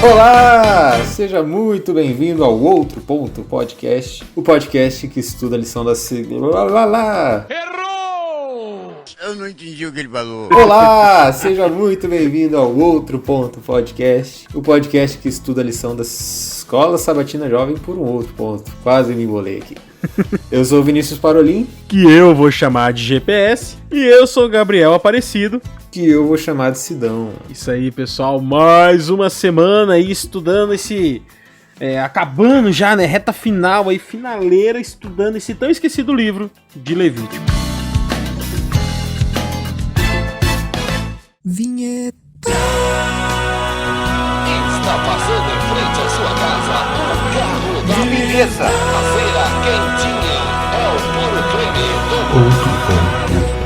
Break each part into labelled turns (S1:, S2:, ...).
S1: Olá! Seja muito bem-vindo ao Outro Ponto Podcast, o podcast que estuda a lição da segunda...
S2: Errou! Eu não entendi o que ele falou.
S1: Olá! Seja muito bem-vindo ao Outro Ponto Podcast, o podcast que estuda a lição da Escola Sabatina Jovem por um outro ponto. Quase me embolei aqui. Eu sou o Vinícius Parolin,
S3: que eu vou chamar de GPS, e eu sou o Gabriel Aparecido,
S1: que eu vou chamar de Sidão.
S3: Isso aí, pessoal, mais uma semana aí estudando esse... acabando já, né, reta final aí, finaleira, estudando esse tão esquecido livro de Levítico.
S4: Vinheta.
S5: Está passando em frente à sua casa o carro da beleza. A feira quentinha é o puro creme do
S4: Outro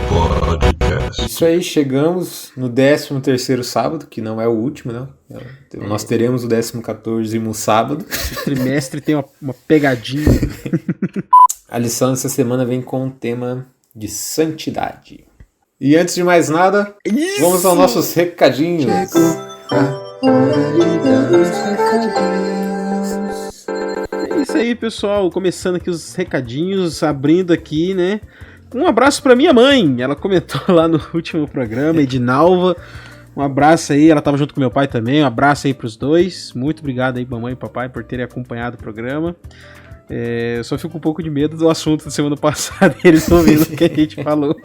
S4: Ponto Podcast.
S1: Isso aí, chegamos no 13º sábado, que não é o último, né? Nós teremos o 14º sábado.
S3: O trimestre tem uma pegadinha.
S1: A lição dessa semana vem com o tema de santidade. E antes de mais nada, vamos aos nossos recadinhos.
S3: É isso aí, pessoal, começando aqui os recadinhos, abrindo aqui, né? Um abraço pra minha mãe, ela comentou lá no último programa, Edinalva. Um abraço aí, ela tava junto com meu pai também, um abraço aí pros dois. Muito obrigado aí, mamãe e papai, por terem acompanhado o programa. Eu só fico um pouco de medo do assunto da semana passada, eles ouvindo o que a gente falou.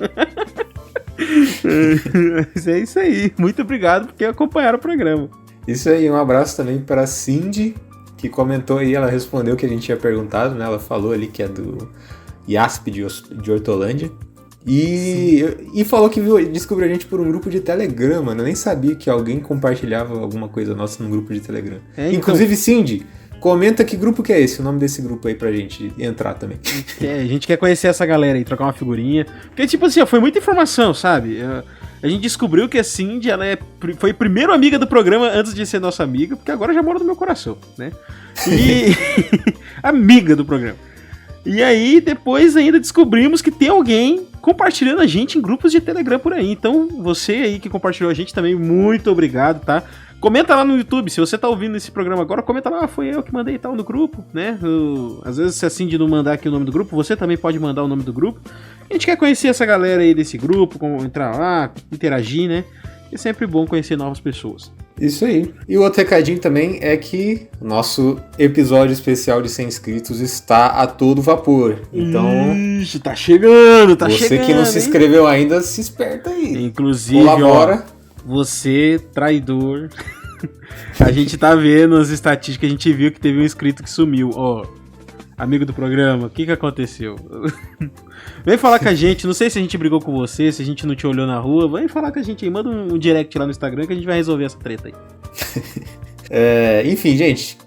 S3: Mas é isso aí, muito obrigado porque acompanharam o programa.
S1: Isso aí, um abraço também para a Cindy, que comentou aí, ela respondeu o que a gente tinha perguntado, né? Ela falou ali que é do IASP de Hortolândia. E falou que descobriu a gente por um grupo de Telegram, mano. Eu nem sabia que alguém compartilhava alguma coisa nossa no grupo de Telegram. Inclusive, Cindy, comenta que grupo que é esse, o nome desse grupo aí pra gente entrar também.
S3: A gente quer conhecer essa galera aí, trocar uma figurinha. Porque, tipo assim, foi muita informação, sabe? A gente descobriu que a Cindy, ela foi a primeira amiga do programa antes de ser nossa amiga, porque agora já mora no meu coração, né? E... amiga do programa. E aí, depois ainda descobrimos que tem alguém compartilhando a gente em grupos de Telegram por aí. Então, você aí que compartilhou a gente também, muito obrigado, tá? Comenta lá no YouTube, se você tá ouvindo esse programa agora, comenta lá, foi eu que mandei tal no grupo, né? Às vezes, se assim de não mandar aqui o nome do grupo, você também pode mandar o nome do grupo. A gente quer conhecer essa galera aí desse grupo, como entrar lá, interagir, né? É sempre bom conhecer novas pessoas.
S1: Isso aí. E o outro recadinho também é que o nosso episódio especial de 100 inscritos está a todo vapor. Então...
S3: Ixi, tá chegando,
S1: Você que não se inscreveu ainda, se esperta aí.
S3: Inclusive,
S1: colabora.
S3: Ó, você, traidor. A gente tá vendo as estatísticas, a gente viu que teve um inscrito que sumiu. Ó, amigo do programa, o que aconteceu? Vem falar com a gente, não sei se a gente brigou com você, se a gente não te olhou na rua, vem falar com a gente aí, manda um direct lá no Instagram que a gente vai resolver essa treta aí.
S1: Enfim, gente,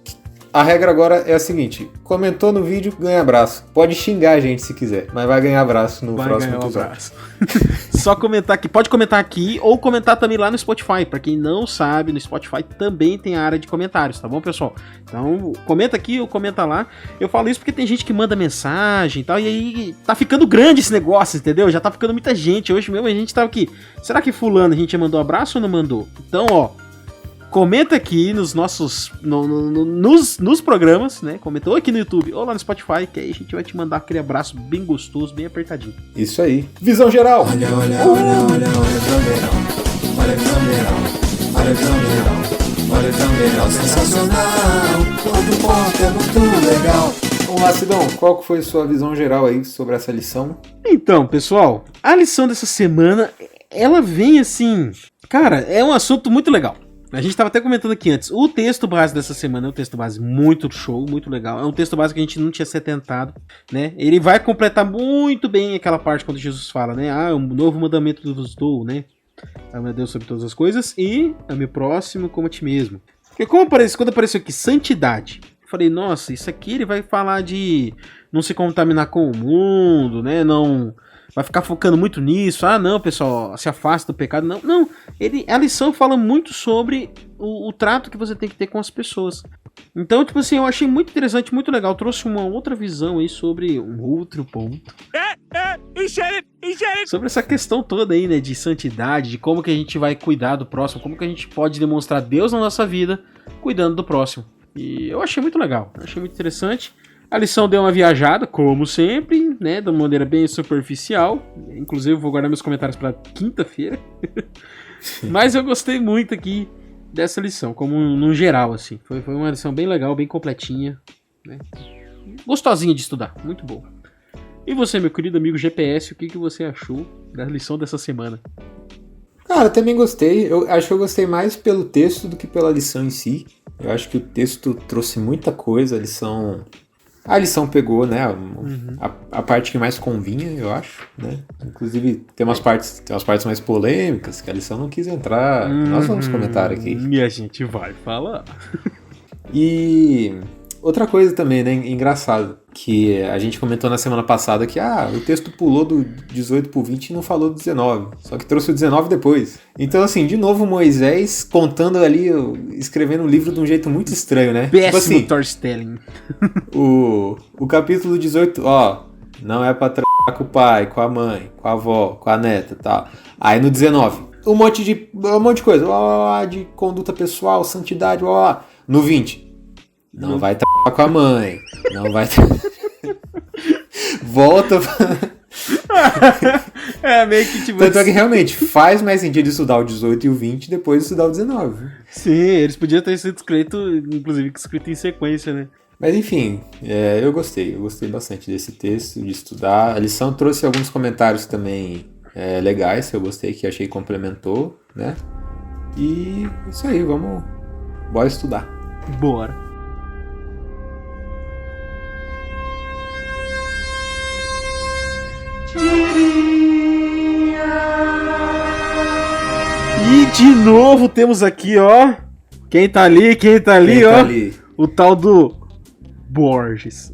S1: a regra agora é a seguinte: comentou no vídeo, ganha abraço. Pode xingar a gente se quiser, mas vai ganhar abraço no próximo episódio.
S3: Só comentar aqui, pode comentar aqui ou comentar também lá no Spotify. Pra quem não sabe, no Spotify também tem a área de comentários, tá bom, pessoal? Então, comenta aqui ou comenta lá. Eu falo isso porque tem gente que manda mensagem e tal, e aí tá ficando grande esse negócio, entendeu? Já tá ficando muita gente. Hoje mesmo a gente tava aqui. Será que fulano a gente mandou abraço ou não mandou? Então, ó, comenta aqui nos nossos nos programas, né? Comentou aqui no YouTube ou lá no Spotify, que aí a gente vai te mandar aquele abraço bem gostoso, bem apertadinho.
S1: Isso aí. Visão geral.
S4: Olha a visão geral. Olha a visão geral. Olha a visão geral. Olha a visão geral. Sensacional. Todo ponto é muito legal.
S1: Vamos lá, Sidão, qual que foi a sua visão geral aí sobre essa lição?
S3: Então, pessoal, a lição dessa semana, ela vem assim... Cara, é um assunto muito legal. A gente estava até comentando aqui antes, o texto base dessa semana é um texto base muito show, muito legal. É um texto base que a gente não tinha se atentado, né? Ele vai completar muito bem aquela parte quando Jesus fala, né? Um novo mandamento vos dou, né? Ame a Deus sobre todas as coisas e ame o próximo como a ti mesmo. Porque quando apareceu aqui santidade, eu falei, nossa, isso aqui ele vai falar de não se contaminar com o mundo, né? Não... vai ficar focando muito nisso. Não, pessoal, se afasta do pecado. Não. A lição fala muito sobre o trato que você tem que ter com as pessoas. Então, tipo assim, eu achei muito interessante, muito legal. Trouxe uma outra visão aí sobre um outro ponto. Sobre essa questão toda aí, né, de santidade, de como que a gente vai cuidar do próximo, como que a gente pode demonstrar Deus na nossa vida, cuidando do próximo. E eu achei muito legal, achei muito interessante. A lição deu uma viajada, como sempre, né, de uma maneira bem superficial. Inclusive, eu vou guardar meus comentários para quinta-feira. Mas eu gostei muito aqui dessa lição, como no geral, assim. Foi uma lição bem legal, bem completinha, né? Gostosinha de estudar, muito boa. E você, meu querido amigo GPS, o que você achou da lição dessa semana?
S1: Cara, eu também gostei. Eu acho que eu gostei mais pelo texto do que pela lição em si. Eu acho que o texto trouxe muita coisa, a lição pegou, né, a parte que mais convinha, eu acho, né? Inclusive, tem umas partes mais polêmicas que a lição não quis entrar. Nós vamos comentar aqui.
S3: E a gente vai falar.
S1: E outra coisa também, né, engraçado, que a gente comentou na semana passada que o texto pulou do 18 pro 20 e não falou do 19, só que trouxe o 19 depois. Então, assim, de novo Moisés contando ali, escrevendo o livro de um jeito muito estranho, né?
S3: Péssimo
S1: tipo assim,
S3: storytelling.
S1: O capítulo 18, não é pra trabalhar com o pai, com a mãe, com a avó, com a neta e tal. Aí no 19, um monte de coisa, de conduta pessoal, santidade, No 20, não vai trabalhar com a mãe, não vai... Volta...
S3: Meio que tipo...
S1: Tanto é que realmente faz mais sentido estudar o 18 e o 20 depois de estudar o 19.
S3: Sim, eles podiam ter sido escrito em sequência, né?
S1: Mas enfim, eu gostei bastante desse texto, de estudar. A lição trouxe alguns comentários também legais, que eu gostei, que achei que complementou, né? E isso aí, bora estudar.
S3: Bora. E de novo temos aqui, ó. Quem tá ali, o tal do Borges.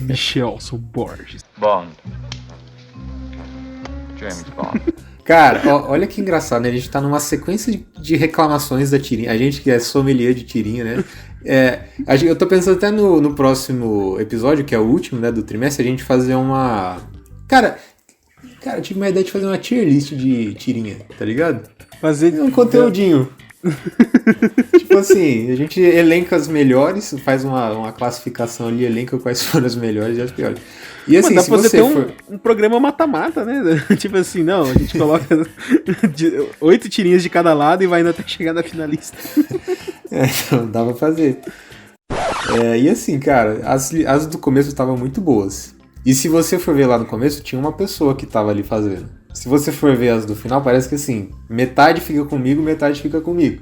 S3: Michelson Borges.
S6: Bond. James Bond.
S1: Cara, olha que engraçado, né? A gente tá numa sequência de reclamações da tirinha. A gente que é sommelier de tirinha, né? Eu tô pensando até no próximo episódio, que é o último, né, do trimestre, a gente fazer uma... Cara, eu tive uma ideia de fazer uma tier list de tirinha, tá ligado?
S3: Fazer
S1: um conteúdinho. Tipo assim, a gente elenca as melhores, faz uma classificação ali, elenca quais foram as melhores e as piores. E assim,
S3: dá pra você ter um programa mata-mata, né? Tipo assim, não, a gente coloca 8 tirinhas de cada lado e vai indo até chegar na finalista.
S1: Então dá pra fazer. E assim, cara, as do começo estavam muito boas. E se você for ver lá no começo, tinha uma pessoa que tava ali fazendo. Se você for ver as do final, parece que assim, metade fica comigo, metade fica comigo.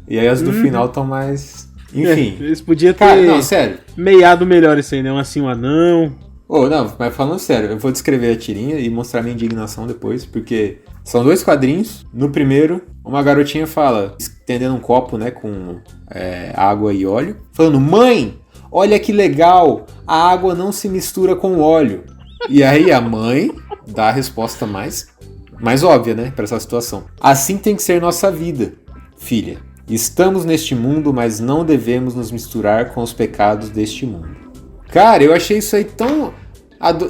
S1: E aí as do final estão mais... Enfim.
S3: Eles podiam ter
S1: cara, não, sério.
S3: meiado melhor isso aí, né? Um assim, um anão.
S1: Não, mas falando sério, eu vou descrever a tirinha e mostrar minha indignação depois, porque são 2 quadrinhos. No primeiro, uma garotinha fala, estendendo um copo, né, com água e óleo, falando, mãe, olha que legal, a água não se mistura com óleo. E aí a mãe dá a resposta mais óbvia, né, pra essa situação. Assim tem que ser nossa vida, filha. Estamos neste mundo, mas não devemos nos misturar com os pecados deste mundo. Cara, eu achei isso aí tão...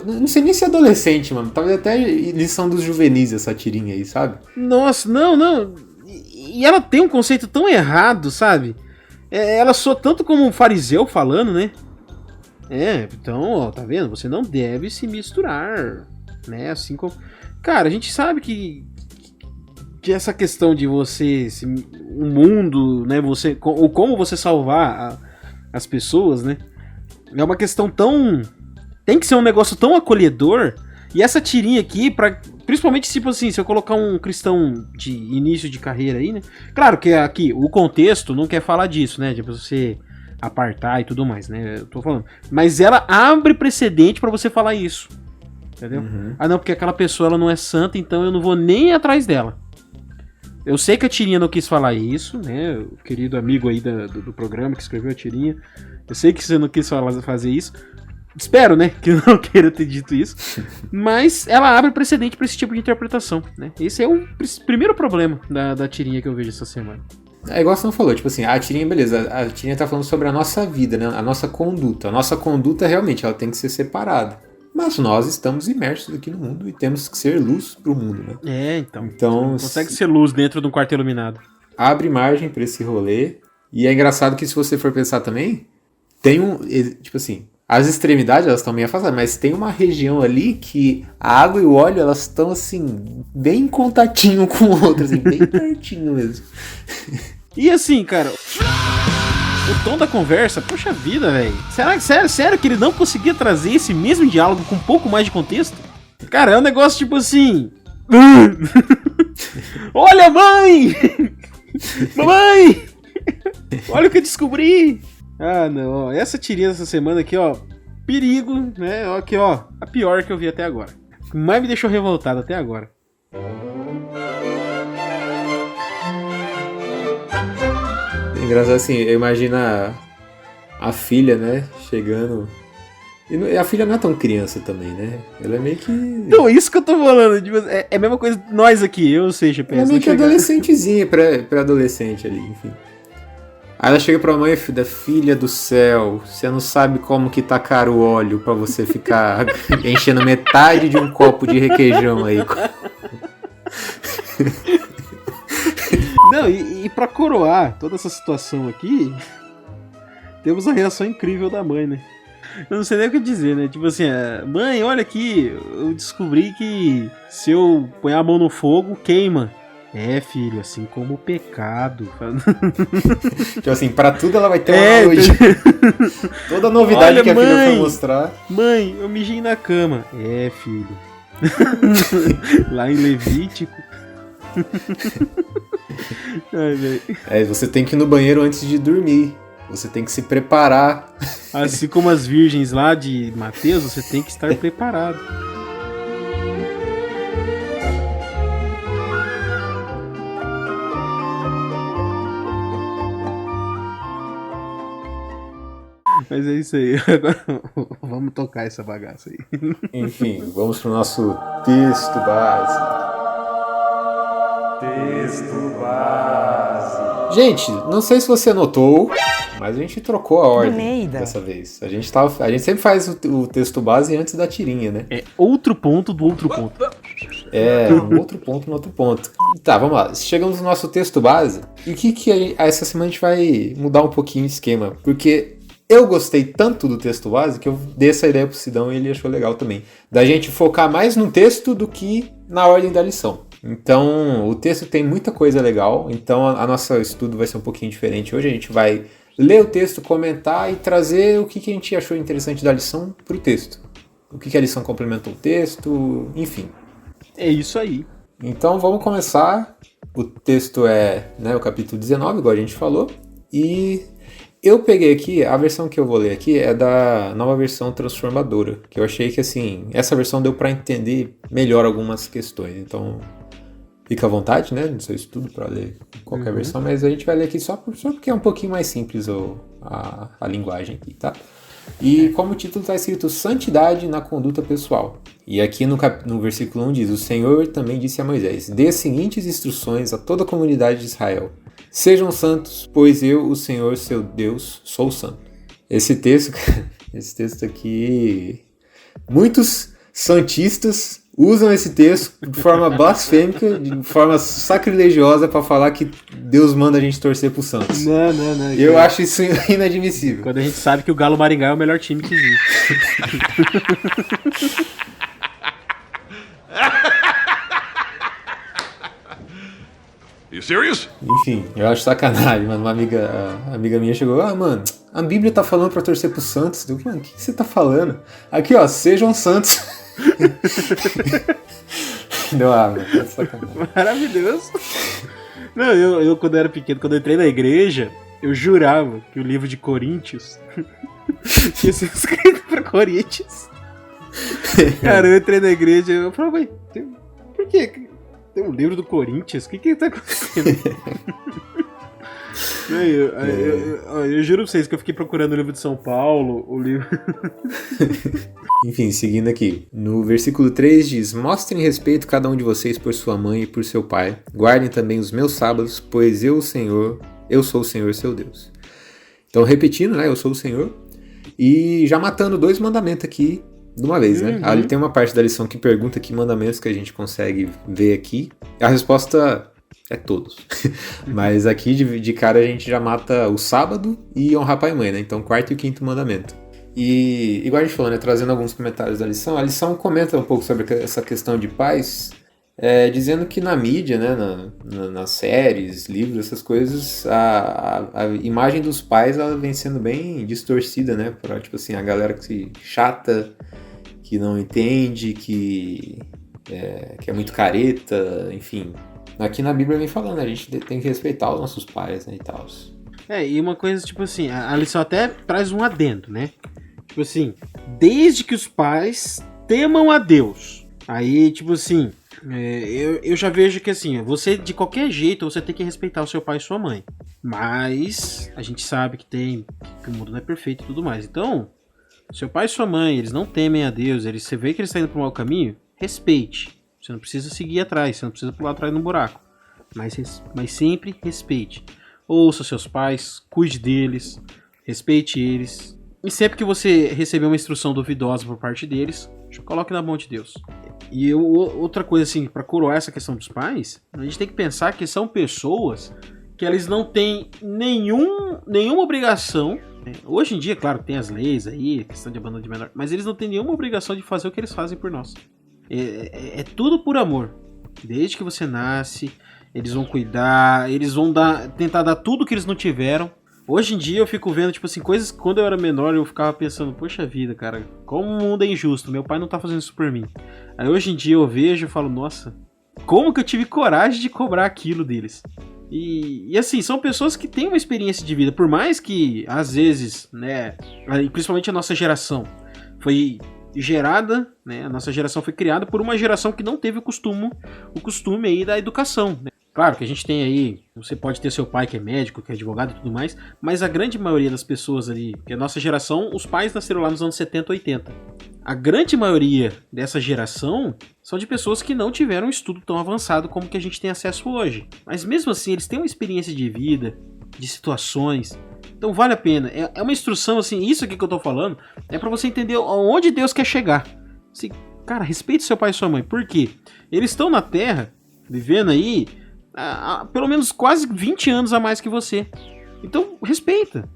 S1: Não sei nem se é adolescente, mano. Talvez até lição dos juvenis essa tirinha aí, sabe?
S3: Nossa, não. E ela tem um conceito tão errado, sabe? Ela soa tanto como um fariseu falando, né? Então, ó, tá vendo? Você não deve se misturar, né? Assim como... Cara, a gente sabe que essa questão de você... o mundo, né? Ou como você salvar as pessoas, né? É uma questão tão... Tem que ser um negócio tão acolhedor. E essa tirinha aqui, principalmente tipo assim, se eu colocar um cristão de início de carreira aí, né? Claro que aqui o contexto não quer falar disso, né? De você apartar e tudo mais, né? Eu tô falando. Mas ela abre precedente pra você falar isso. Entendeu?
S1: Uhum.
S3: Não, porque aquela pessoa ela não é santa, então eu não vou nem ir atrás dela. Eu sei que a tirinha não quis falar isso, né? O querido amigo aí do programa que escreveu a tirinha. Eu sei que você não quis fazer isso. Espero, né, que eu não queira ter dito isso. Mas ela abre precedente para esse tipo de interpretação, né? Esse é o primeiro problema da tirinha que eu vejo essa semana.
S1: Igual você não falou, tipo assim, a tirinha, beleza, a tirinha tá falando sobre a nossa vida, né? A nossa conduta. A nossa conduta, realmente, ela tem que ser separada. mas nós estamos imersos aqui no mundo e temos que ser luz pro mundo, né?
S3: Então.
S1: Então,
S3: Consegue ser luz dentro de um quarto iluminado.
S1: abre margem pra esse rolê. E é engraçado que se você for pensar também, tem tipo assim, as extremidades elas estão meio afastadas, mas tem uma região ali que a água e o óleo elas estão assim, bem em contatinho com o outro, assim, bem pertinho mesmo.
S3: E assim, cara, o tom da conversa, poxa vida, velho. Sério que ele não conseguia trazer esse mesmo diálogo com um pouco mais de contexto? Cara, é um negócio tipo assim... Olha, mãe! Mamãe! Olha o que eu descobri! Ah, não, ó, essa tirinha dessa semana aqui, ó, perigo, né? Ó, aqui, ó, a pior que eu vi até agora. O que mais me deixou revoltado até agora.
S1: É engraçado assim, eu imagino a filha, né, chegando... E a filha não é tão criança também, né? Ela é meio que...
S3: Então, isso que eu tô falando, tipo, é a mesma coisa nós aqui, eu sei, GPS.
S1: Ela é meio que adolescentezinha, pré-adolescente ali, enfim. Aí ela chega pra mãe da filha do céu, você não sabe como que tá caro o óleo pra você ficar enchendo metade de um copo de requeijão aí.
S3: Não, e pra coroar toda essa situação aqui, temos a reação incrível da mãe, né? Eu não sei nem o que dizer, né? Tipo assim, mãe, olha aqui, eu descobri que se eu pôr a mão no fogo, queima. É, filho, assim como o pecado.
S1: Tipo assim, pra tudo ela vai ter uma analogia. Toda novidade olha, que a filha for mostrar.
S3: Mãe, eu mijei na cama. É, filho. Lá em Levítico.
S1: Ai, você tem que ir no banheiro antes de dormir. Você tem que se preparar.
S3: Assim como as virgens lá de Mateus, você tem que estar preparado. Mas é isso aí. Agora vamos tocar essa bagaça aí.
S1: Enfim, vamos pro nosso texto base. Texto base. Gente, não sei se você notou, mas a gente trocou a ordem dessa vez. A gente sempre faz o texto base antes da tirinha, né?
S3: É outro ponto do outro ponto.
S1: É, um outro ponto no outro ponto. Tá, vamos lá. Chegamos no nosso texto base. E o que essa semana a gente vai mudar um pouquinho o esquema. Porque eu gostei tanto do texto base que eu dei essa ideia pro Sidão e ele achou legal também. Da gente focar mais no texto do que na ordem da lição. Então, o texto tem muita coisa legal. Então, a nosso estudo vai ser um pouquinho diferente. Hoje a gente vai ler o texto, comentar e trazer o que a gente achou interessante da lição pro texto. O que a lição complementou o texto, enfim.
S3: É isso aí.
S1: Então, vamos começar. O texto é, né, o capítulo 19, igual a gente falou. E eu peguei aqui, a versão que eu vou ler aqui é da nova versão transformadora, que eu achei que, assim, essa versão deu para entender melhor algumas questões. Então, fica à vontade, né, no seu estudo para ler qualquer versão, mas a gente vai ler aqui só porque é um pouquinho mais simples a linguagem aqui, tá? E como o título está escrito Santidade na conduta pessoal. E aqui no versículo 1 diz, o Senhor também disse a Moisés, dê as seguintes instruções a toda a comunidade de Israel. Sejam santos, pois eu, o Senhor, seu Deus, sou santo. Esse texto aqui, muitos santistas usam esse texto de forma blasfêmica, de forma sacrilegiosa para falar que Deus manda a gente torcer pro Santos.
S3: Não.
S1: Eu acho isso inadmissível.
S3: Quando a gente sabe que o Galo Maringá é o melhor time que existe.
S5: You serious?
S1: Enfim, eu acho sacanagem, mano. Uma amiga minha chegou, mano, a Bíblia tá falando pra torcer pro Santos. Eu, mano, o que você tá falando? Aqui, ó, sejam santos. Não, mano, é sacanagem.
S3: Maravilhoso. Não, eu quando era pequeno, quando eu entrei na igreja, eu jurava que o livro de Coríntios tinha sido escrito pra Coríntios. Cara, eu entrei na igreja e eu falei, por que tem um livro do Corinthians? O que tá acontecendo? Eu juro pra vocês que eu fiquei procurando o livro de São Paulo, o livro...
S1: Enfim, seguindo aqui. No versículo 3 diz, mostrem respeito cada um de vocês por sua mãe e por seu pai. Guardem também os meus sábados, pois eu sou o Senhor seu Deus. Então, repetindo, né? Eu sou o Senhor. E já matando 2 mandamentos aqui de uma vez, né? Ali tem uma parte da lição que pergunta que mandamentos que a gente consegue ver aqui. A resposta é todos. Mas aqui, de cara, a gente já mata o sábado e honrar pai e mãe, né? Então, quarto e quinto mandamento. E, igual a gente falou, né? Trazendo alguns comentários da lição, a lição comenta um pouco sobre essa questão de pais, dizendo que na mídia, né? Nas séries, livros, essas coisas, a imagem dos pais, ela vem sendo bem distorcida, né? Pra, tipo assim, a galera que se chata, que não entende, que é muito careta, enfim. Aqui na Bíblia vem falando, né? A gente tem que respeitar os nossos pais, né, e tal.
S3: E uma coisa, tipo assim, a lição até traz um adendo, né? Tipo assim, desde que os pais temam a Deus. Aí, tipo assim, eu já vejo que assim, você, de qualquer jeito, você tem que respeitar o seu pai e sua mãe. Mas a gente sabe que o mundo não é perfeito e tudo mais. Então, seu pai e sua mãe, eles não temem a Deus, você vê que eles estão indo para um mau caminho, respeite. Você não precisa seguir atrás, você não precisa pular atrás no buraco. Mas sempre respeite. Ouça seus pais, cuide deles, respeite eles. E sempre que você receber uma instrução duvidosa por parte deles, coloque na mão de Deus. E outra coisa assim, para coroar essa questão dos pais, a gente tem que pensar que são pessoas que eles não têm nenhuma obrigação. Hoje em dia, claro, tem as leis aí, questão de abandono de menor, mas eles não têm nenhuma obrigação de fazer o que eles fazem por nós. É tudo por amor. Desde que você nasce, eles vão cuidar, eles vão tentar dar tudo que eles não tiveram. Hoje em dia eu fico vendo, tipo assim, coisas que quando eu era menor eu ficava pensando, poxa vida, cara, como o mundo é injusto, meu pai não tá fazendo isso por mim. Aí hoje em dia eu vejo e falo, nossa, como que eu tive coragem de cobrar aquilo deles? E assim, são pessoas que têm uma experiência de vida, por mais que às vezes, né, principalmente a nossa geração, foi gerada, né, a nossa geração foi criada por uma geração que não teve o costume aí da educação, né? Claro que a gente tem aí, você pode ter seu pai que é médico, que é advogado e tudo mais, mas a grande maioria das pessoas ali, que é a nossa geração, os pais nasceram lá nos anos 70, 80. A grande maioria dessa geração são de pessoas que não tiveram um estudo tão avançado como que a gente tem acesso hoje. Mas mesmo assim, eles têm uma experiência de vida, de situações. Então vale a pena. É uma instrução, assim, isso aqui que eu tô falando, é pra você entender aonde Deus quer chegar. Assim, cara, respeite seu pai e sua mãe. Por quê? Eles estão na Terra, vivendo aí, há pelo menos quase 20 anos a mais que você. Então, respeita.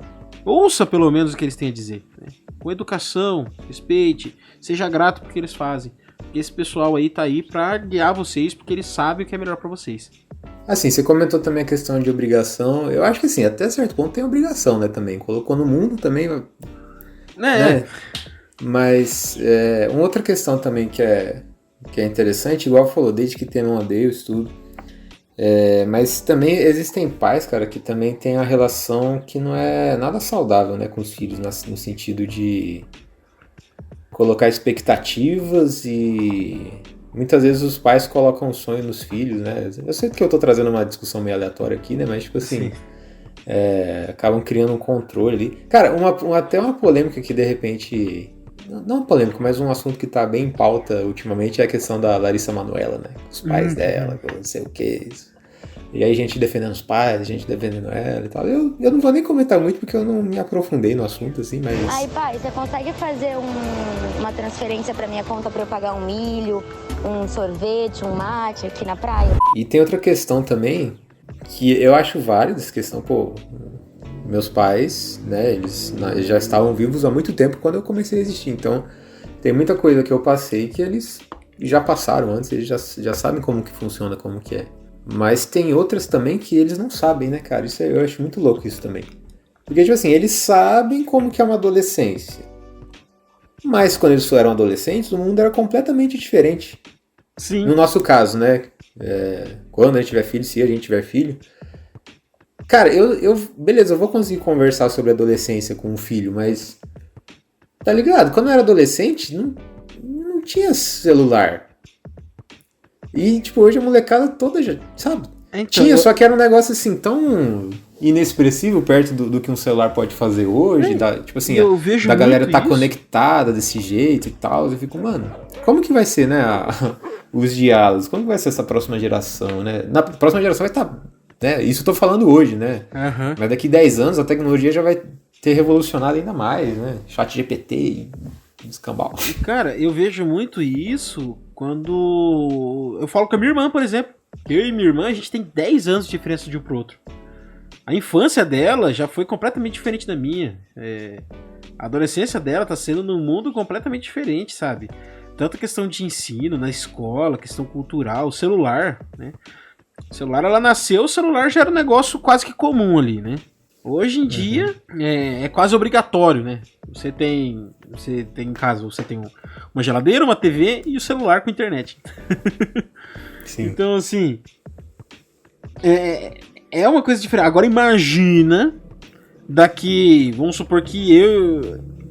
S3: Ouça pelo menos o que eles têm a dizer, né? Com educação, respeite, seja grato porque eles fazem. Porque esse pessoal aí tá aí pra guiar vocês, porque eles sabem o que é melhor pra vocês.
S1: Assim, você comentou também a questão de obrigação. Eu acho que assim, até certo ponto tem obrigação, né, também. Colocou no mundo também, né? Mas uma outra questão também que é interessante, igual falou, desde que temam a Deus, tudo. Mas também existem pais, cara, que também tem a relação que não é nada saudável, né, com os filhos, no sentido de colocar expectativas e muitas vezes os pais colocam um sonho nos filhos, né? Eu sei que eu tô trazendo uma discussão meio aleatória aqui, né, mas tipo assim, acabam criando um controle ali. Cara, até uma polêmica que de repente... Não polêmico, mas um assunto que tá bem em pauta ultimamente é a questão da Larissa Manoela, né? Os pais dela, não sei o que. E aí gente defendendo os pais, gente defendendo ela e tal. Eu não vou nem comentar muito porque eu não me aprofundei no assunto, assim, mas...
S6: Aí, pai, você consegue fazer uma transferência pra minha conta pra eu pagar um milho, um sorvete, um mate aqui na praia?
S1: E tem outra questão também, que eu acho válida essa questão, pô... Meus pais, né, eles já estavam vivos há muito tempo quando eu comecei a existir. Então, tem muita coisa que eu passei que eles já passaram antes, eles já sabem como que funciona, como que é. Mas tem outras também que eles não sabem, né, cara? Eu acho muito louco isso também. Porque, tipo assim, eles sabem como que é uma adolescência. Mas quando eles eram adolescentes, o mundo era completamente diferente.
S3: Sim.
S1: No nosso caso, né? Quando a gente tiver filho, se a gente tiver filho... Cara, beleza, eu vou conseguir conversar sobre adolescência com um filho, mas... Tá ligado? Quando eu era adolescente, não tinha celular. E, tipo, hoje a molecada toda já, sabe? Então, tinha, só que era um negócio, assim, tão inexpressivo perto do que um celular pode fazer hoje. Tipo assim, da galera tá conectada desse jeito e tal. Eu fico, mano, como que vai ser, né, os diálogos? Como que vai ser essa próxima geração, né? Na próxima geração vai estar... Né? Isso eu tô falando hoje, né?
S3: Uhum.
S1: Mas daqui 10 anos a tecnologia já vai ter revolucionado ainda mais, né? ChatGPT, escambau.
S3: E, cara, eu vejo muito isso quando eu falo com a minha irmã, por exemplo. Eu e minha irmã, a gente tem 10 anos de diferença de um pro outro. A infância dela já foi completamente diferente da minha. A adolescência dela tá sendo num mundo completamente diferente, sabe? Tanto a questão de ensino, na escola, questão cultural, o celular, né? O celular, ela nasceu, o celular já era um negócio quase que comum ali, né? Hoje em dia é quase obrigatório, né? Você tem em casa, você tem uma geladeira, uma TV e o celular com internet.
S1: Sim.
S3: Então, assim, é uma coisa diferente. Agora imagina daqui, vamos supor que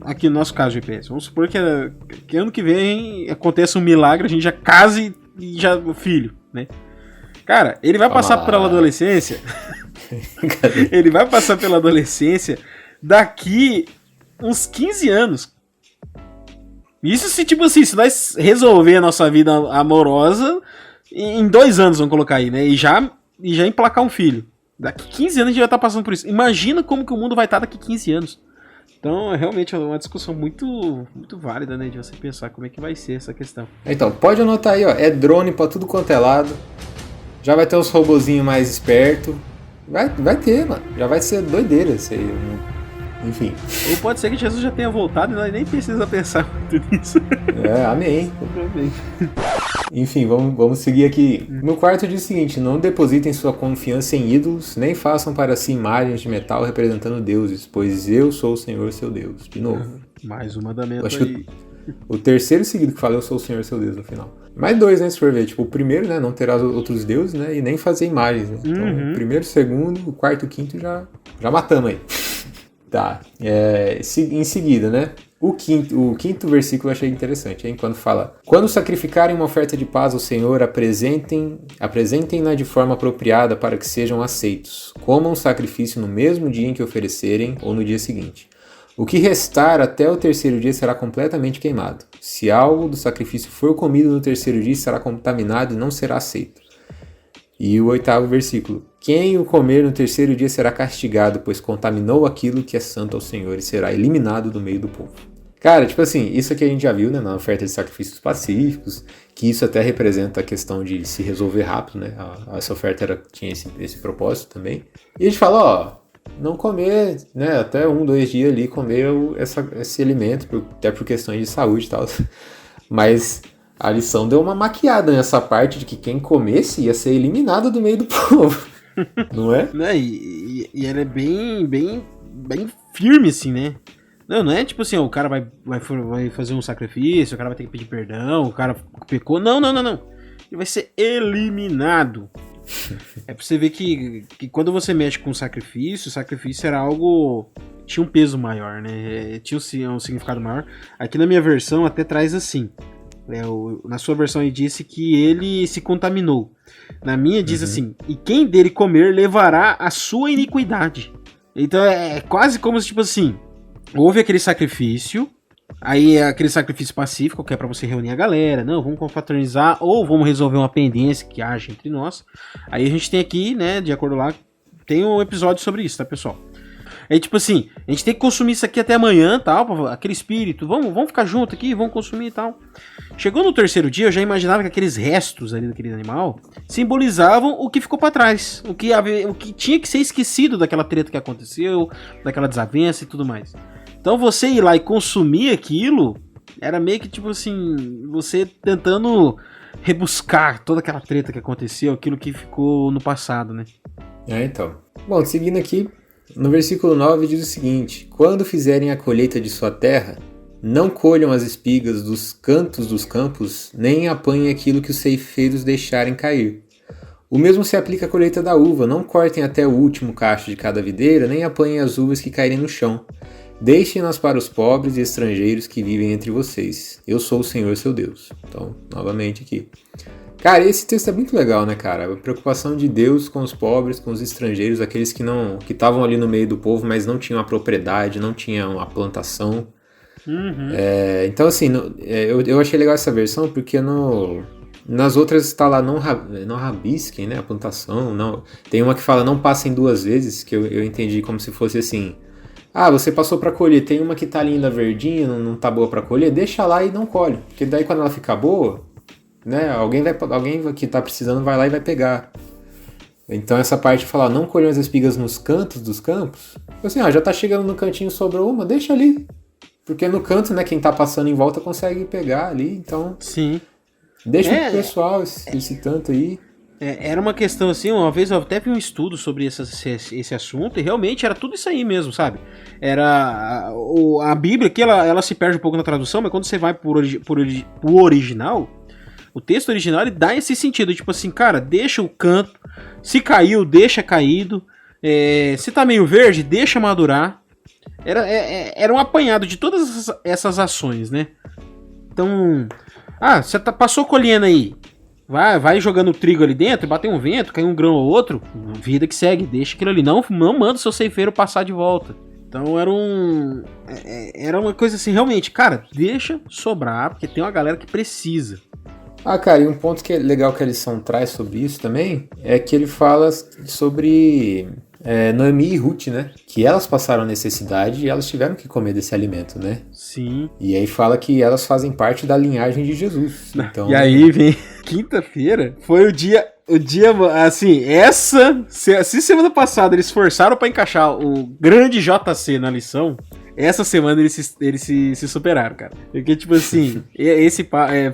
S3: aqui no nosso caso, GPS, vamos supor que ano que vem aconteça um milagre, a gente já case e já filho, né? Cara, ele vai passar pela adolescência. Ele vai passar pela adolescência daqui uns 15 anos. Isso se, tipo assim, se nós resolver a nossa vida amorosa em 2 anos, vamos colocar aí, né? E já emplacar um filho. Daqui 15 anos a gente vai estar passando por isso. Imagina como que o mundo vai estar daqui 15 anos. Então, realmente é uma discussão muito, muito válida, né? De você pensar como é que vai ser essa questão.
S1: Então, pode anotar aí, ó. É drone pra tudo quanto é lado. Já vai ter os robozinhos mais espertos. Vai ter, mano. Já vai ser doideira isso aí. Enfim.
S3: Ou pode ser que Jesus já tenha voltado e nós nem precisa pensar muito nisso.
S1: Amém. Enfim, vamos seguir aqui. No quarto diz o seguinte: não depositem sua confiança em ídolos, nem façam para si imagens de metal representando deuses, pois eu sou o Senhor seu Deus. De novo.
S3: Mais um mandamento
S1: acho
S3: aí.
S1: O terceiro seguido que fala eu sou o Senhor seu Deus no final. Mais 2, né, se for ver. Tipo, o primeiro, né, não terás outros deuses, né, e nem fazer imagens, né. Então, o primeiro, o segundo, o quarto, o quinto já matamos aí. Tá. Em seguida, né, o quinto versículo eu achei interessante, hein, quando fala: quando sacrificarem uma oferta de paz ao Senhor, apresentem-na de forma apropriada para que sejam aceitos. Comam o sacrifício no mesmo dia em que oferecerem ou no dia seguinte. O que restar até o terceiro dia será completamente queimado. Se algo do sacrifício for comido no terceiro dia, será contaminado e não será aceito. E o 8º versículo: quem o comer no terceiro dia será castigado, pois contaminou aquilo que é santo ao Senhor e será eliminado do meio do povo. Cara, tipo assim, isso aqui a gente já viu, né, na oferta de sacrifícios pacíficos, que isso até representa a questão de se resolver rápido, né? Essa oferta tinha esse propósito também. E a gente fala, ó, não comer, né, até 1-2 dias ali, comer esse alimento, até por questões de saúde e tal. Mas a lição deu uma maquiada nessa parte de que quem comesse ia ser eliminado do meio do povo. Não é?
S3: E ela é bem firme, assim, né? Não é tipo assim, ó, o cara vai fazer um sacrifício, o cara vai ter que pedir perdão, o cara pecou. Não. Ele vai ser eliminado. É pra você ver que quando você mexe com o sacrifício era algo... Tinha um peso maior, né? Tinha um significado maior. Aqui na minha versão até traz assim. Na sua versão aí disse que ele se contaminou. Na minha diz assim: e quem dele comer levará a sua iniquidade. Então é quase como se, tipo assim, houve aquele sacrifício, aí é aquele sacrifício pacífico, que é pra você reunir a galera, não, vamos confraternizar, ou vamos resolver uma pendência que haja entre nós. Aí a gente tem aqui, né, de acordo lá, tem um episódio sobre isso, tá, pessoal? Aí, tipo assim, a gente tem que consumir isso aqui até amanhã, tal, aquele espírito, vamos ficar junto aqui, vamos consumir e tal. Chegou no terceiro dia, eu já imaginava que aqueles restos ali daquele animal simbolizavam o que ficou pra trás, o que tinha que ser esquecido daquela treta que aconteceu, daquela desavença e tudo mais. Então você ir lá e consumir aquilo, era meio que tipo assim, você tentando rebuscar toda aquela treta que aconteceu, aquilo que ficou no passado, né?
S1: Então. Bom, seguindo aqui, no versículo 9 diz o seguinte: quando fizerem a colheita de sua terra, não colham as espigas dos cantos dos campos, nem apanhem aquilo que os ceifeiros deixarem cair. O mesmo se aplica à colheita da uva, não cortem até o último cacho de cada videira, nem apanhem as uvas que caírem no chão. Deixem-nas para os pobres e estrangeiros que vivem entre vocês. Eu sou o Senhor seu Deus. Então, novamente aqui. Cara, esse texto é muito legal, né, cara? A preocupação de Deus com os pobres, com os estrangeiros, aqueles que estavam ali no meio do povo, mas não tinham a propriedade, não tinham a plantação. Então, assim, eu achei legal essa versão, porque nas outras está lá, não rabisquem, né, a plantação. Não, tem uma que fala não passem 2 vezes, que eu entendi como se fosse assim, Ah, você passou pra colher, tem uma que tá linda verdinha, não tá boa pra colher, deixa lá e não colhe. Porque daí quando ela ficar boa, né, alguém que tá precisando vai lá e vai pegar. Então essa parte de falar, não colher as espigas nos cantos dos campos, assim, já tá chegando no cantinho, sobrou uma, deixa ali. Porque no canto, né, quem tá passando em volta consegue pegar ali, então...
S3: Sim.
S1: Deixa pro pessoal esse tanto aí.
S3: Era uma questão assim, uma vez eu até vi um estudo sobre esse assunto e realmente era tudo isso aí mesmo, sabe? Era a Bíblia, que ela se perde um pouco na tradução, mas quando você vai pro original, o texto original ele dá esse sentido, tipo assim, cara, deixa o canto, se caiu, deixa caído, se tá meio verde, deixa madurar. Era um apanhado de todas essas ações, né? Então, você passou colhendo aí, vai jogando o trigo ali dentro, bateu um vento, caiu um grão ou outro, vida que segue, deixa aquilo ali, não manda o seu ceifeiro passar de volta. Então era uma coisa assim, realmente, cara, deixa sobrar, porque tem uma galera que precisa.
S1: Cara, e um ponto que é legal que a lição traz sobre isso também, é que ele fala sobre Noemi e Ruth, né? Que elas passaram necessidade e elas tiveram que comer desse alimento, né?
S3: Sim.
S1: E aí fala que elas fazem parte da linhagem de Jesus. Então...
S3: E aí vem quinta-feira, foi o dia, assim, se semana passada eles forçaram pra encaixar o grande JC na lição, essa semana eles se superaram, cara. Porque, tipo assim,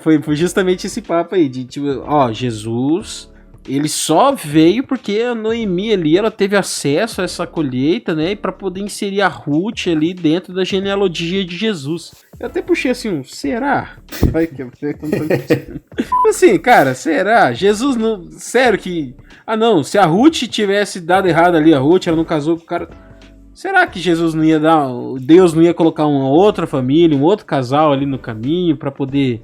S3: foi justamente esse papo aí, de tipo, Jesus... Ele só veio porque a Noemi ali, ela teve acesso a essa colheita, né? E pra poder inserir a Ruth ali dentro da genealogia de Jesus. Eu até puxei assim será? Vai que eu assim, cara, será? Jesus não... Sério que... não, se a Ruth tivesse dado errado ali, a Ruth, ela não casou com o cara... Será que Jesus não ia Deus não ia colocar uma outra família, um outro casal ali no caminho pra poder...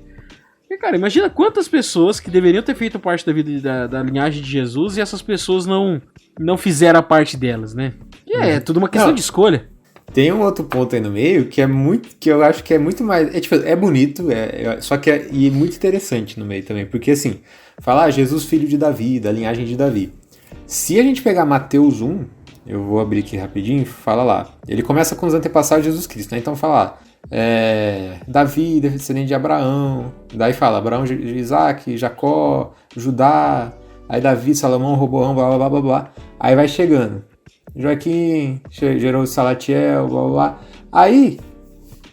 S3: Porque, cara, imagina quantas pessoas que deveriam ter feito parte da vida da linhagem de Jesus e essas pessoas não fizeram a parte delas, né? E é tudo uma questão de escolha.
S1: Tem um outro ponto aí no meio que eu acho que é muito mais... É bonito, só que é muito interessante no meio também. Porque assim, fala Jesus filho de Davi, da linhagem de Davi. Se a gente pegar Mateus 1, eu vou abrir aqui rapidinho, fala lá. Ele começa com os antepassados de Jesus Cristo, né? Então fala lá. Davi, descendente de Abraão, daí fala Abraão, Isaac, Jacó, Judá, aí Davi, Salomão, Roboão, blá blá blá blá, aí vai chegando, Joaquim gerou Salatiel, blá blá blá, aí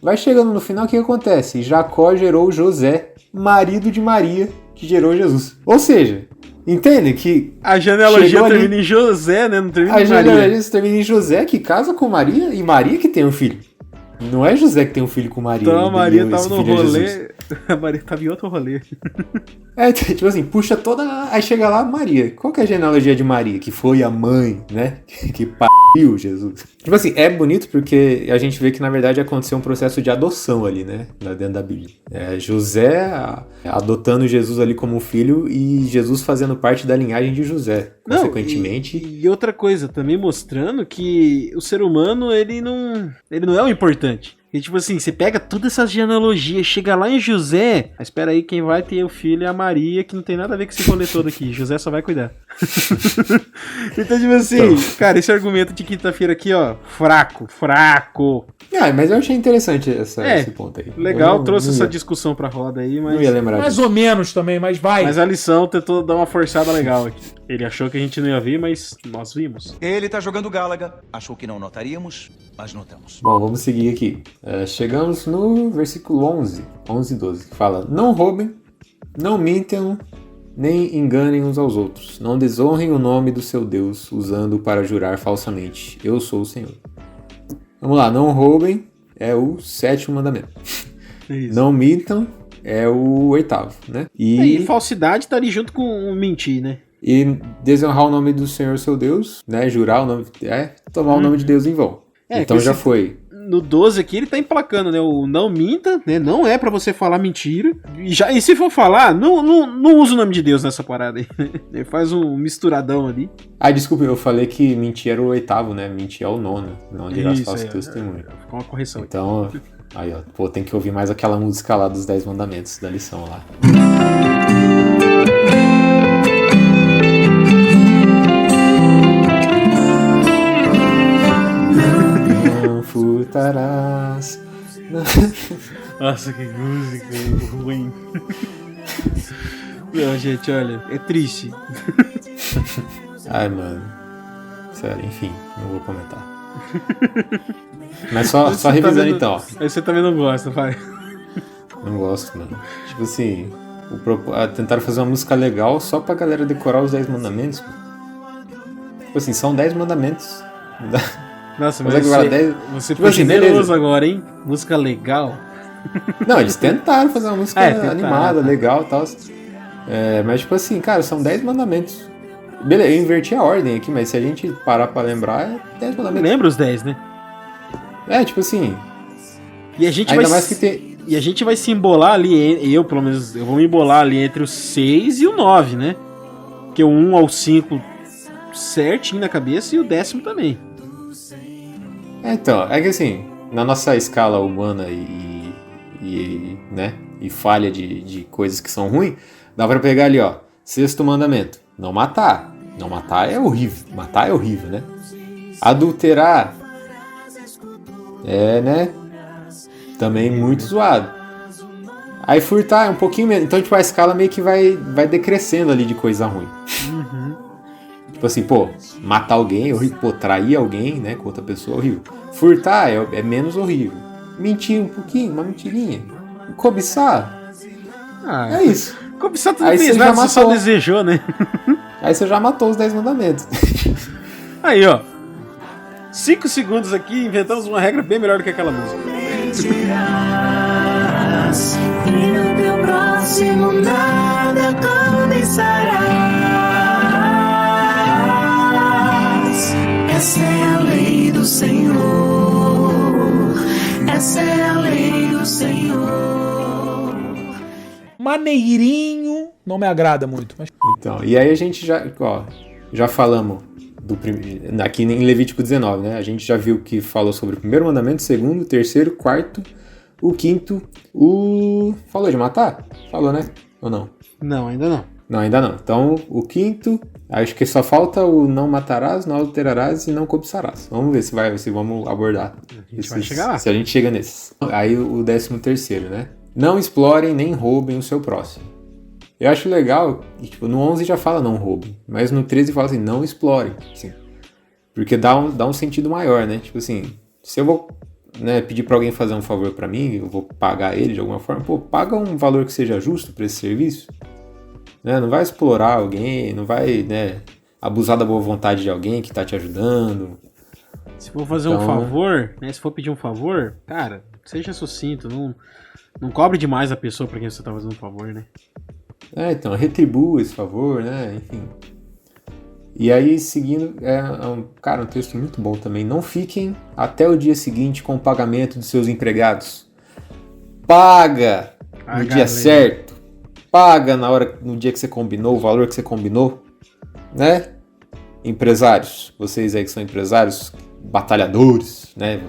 S1: vai chegando no final, o que acontece? Jacó gerou José, marido de Maria, que gerou Jesus, ou seja, entende que
S3: a genealogia termina em José, né? Não termina em Maria.
S1: A genealogia termina em José, que casa com Maria, e Maria que tem um filho. Não é José que tem um filho com Maria.
S3: Então a Maria tava no rolê. A Maria tava em outro rolê.
S1: Tipo assim, puxa toda. Aí chega lá, Maria. Qual que é a genealogia de Maria? Que foi a mãe, né? Que pariu Jesus. Tipo assim, é bonito porque a gente vê que na verdade aconteceu um processo de adoção ali, né? Dentro da Bíblia. José adotando Jesus ali como filho e Jesus fazendo parte da linhagem de José. Consequentemente.
S3: E outra coisa, também mostrando que o ser humano, ele não é o importante. E tipo assim, você pega toda essa genealogia, chega lá em José, mas espera aí, quem vai ter o filho é a Maria, que não tem nada a ver com esse rolê todo aqui. José só vai cuidar. Então, tipo assim, cara, esse argumento de quinta-feira aqui, ó, fraco.
S1: Mas eu achei interessante esse ponto aí.
S3: Legal, trouxe essa discussão pra roda aí, mas...
S1: Não ia lembrar
S7: mais ou menos também, mas vai.
S3: Mas a lição tentou dar uma forçada legal aqui. Ele achou que a gente não ia ver, mas nós vimos.
S8: Ele tá jogando Gálaga. Achou que não notaríamos, mas notamos.
S1: Bom, vamos seguir aqui. Chegamos no versículo 11 e 12, que fala: Não roubem, não mintam, nem enganem uns aos outros. Não desonrem o nome do seu Deus, usando-o para jurar falsamente. Eu sou o Senhor. Vamos lá, não roubem é o 7º mandamento. Isso. Não mintam é o 8º, né?
S3: E falsidade tá ali junto com mentir, né?
S1: E desonrar o nome do Senhor seu Deus, né? Jurar o nome, tomar o nome de Deus em vão. Então já foi.
S3: No 12 aqui ele tá emplacando, né? O não minta, né? Não é pra você falar mentira. E se for falar, não usa o nome de Deus nessa parada aí. Ele faz um misturadão ali.
S1: Desculpa, eu falei que mentir era o 8º, né? Mentir é o 9º. Não dirás falso testemunho.
S3: Ficou uma correção.
S1: Então, aí ó, tem que ouvir mais aquela música lá dos 10 mandamentos da lição lá.
S3: Nossa, que música ruim. Não, gente, olha, é triste.
S1: Ai, mano. Sério, enfim, não vou comentar. Mas só revisando então, ó.
S3: Aí você também não gosta, vai.
S1: Não gosto, mano. Tipo assim, tentaram fazer uma música legal só pra galera decorar os 10 mandamentos. Mano. Tipo assim, são 10 mandamentos.
S3: Nossa,
S1: mas
S3: você
S1: tipo
S3: foi
S1: assim,
S3: generoso
S1: beleza.
S3: agora, hein? Música legal.
S1: Não, eles tentaram fazer uma música animada, legal e tal. Mas tipo assim, cara, são 10 mandamentos. Beleza, eu inverti a ordem aqui, mas se a gente parar pra lembrar, é 10 mandamentos.
S3: Lembra os 10, né?
S1: Tipo assim.
S3: E a gente
S1: ainda mais que tem.
S3: E a gente vai se embolar ali, eu pelo menos, eu vou me embolar ali entre o 6 e o 9, né? Porque o 1 ao 5 certinho na cabeça e o 10º também.
S1: Então, é que assim, na nossa escala humana né, e falha de coisas que são ruins, dá pra pegar ali, ó, 6º mandamento, não matar. Não matar é horrível, matar é horrível, né? Adulterar né, também muito zoado. Aí furtar é um pouquinho menos, então tipo a escala meio que vai decrescendo ali de coisa ruim. Tipo assim, pô, matar alguém é horrível, pô, trair alguém, né, com outra pessoa é horrível. Furtar é menos horrível. Mentir um pouquinho, uma mentirinha. Cobiçar, é isso.
S3: Cobiçar tudo bem, você só desejou, né?
S1: Aí você já matou os 10 mandamentos.
S3: Aí, ó. 5 segundos aqui, inventamos uma regra bem melhor do que aquela música.
S4: E no teu próximo nada começarás. Essa é a lei do Senhor. Essa é a lei do Senhor.
S7: Maneirinho não me agrada muito. Mas...
S1: Então, e aí a gente já falamos aqui em Levítico 19, né? A gente já viu que falou sobre o primeiro mandamento, o segundo, o terceiro, o quarto, o quinto, falou de matar? Falou, né? Ou não?
S3: Não, ainda não.
S1: Não, ainda não. Então, o quinto, acho que só falta o não matarás, não adulterarás e não cobiçarás. Vamos ver se vamos abordar.
S3: A gente vai chegar lá.
S1: Se a gente chega nesses. Aí o 13º, né? Não explorem nem roubem o seu próximo. Eu acho legal, tipo, no 11 já fala não roubem, mas no 13 fala assim, não explorem. Assim, porque dá um sentido maior, né? Tipo assim, se eu vou, né, pedir pra alguém fazer um favor pra mim, eu vou pagar ele de alguma forma, pô, paga um valor que seja justo pra esse serviço. Né? Não vai explorar alguém, não vai, né, abusar da boa vontade de alguém que tá te ajudando.
S3: Se for fazer um favor, né, se for pedir um favor, cara, seja sucinto, não cobre demais a pessoa pra quem você tá fazendo um favor, né?
S1: Então, retribua esse favor, né, enfim. E aí, seguindo, um texto muito bom também. Não fiquem até o dia seguinte com o pagamento dos seus empregados. Paga no dia certo. Paga no dia que você combinou, o valor que você combinou, né? Empresários, vocês aí que são empresários, batalhadores, né?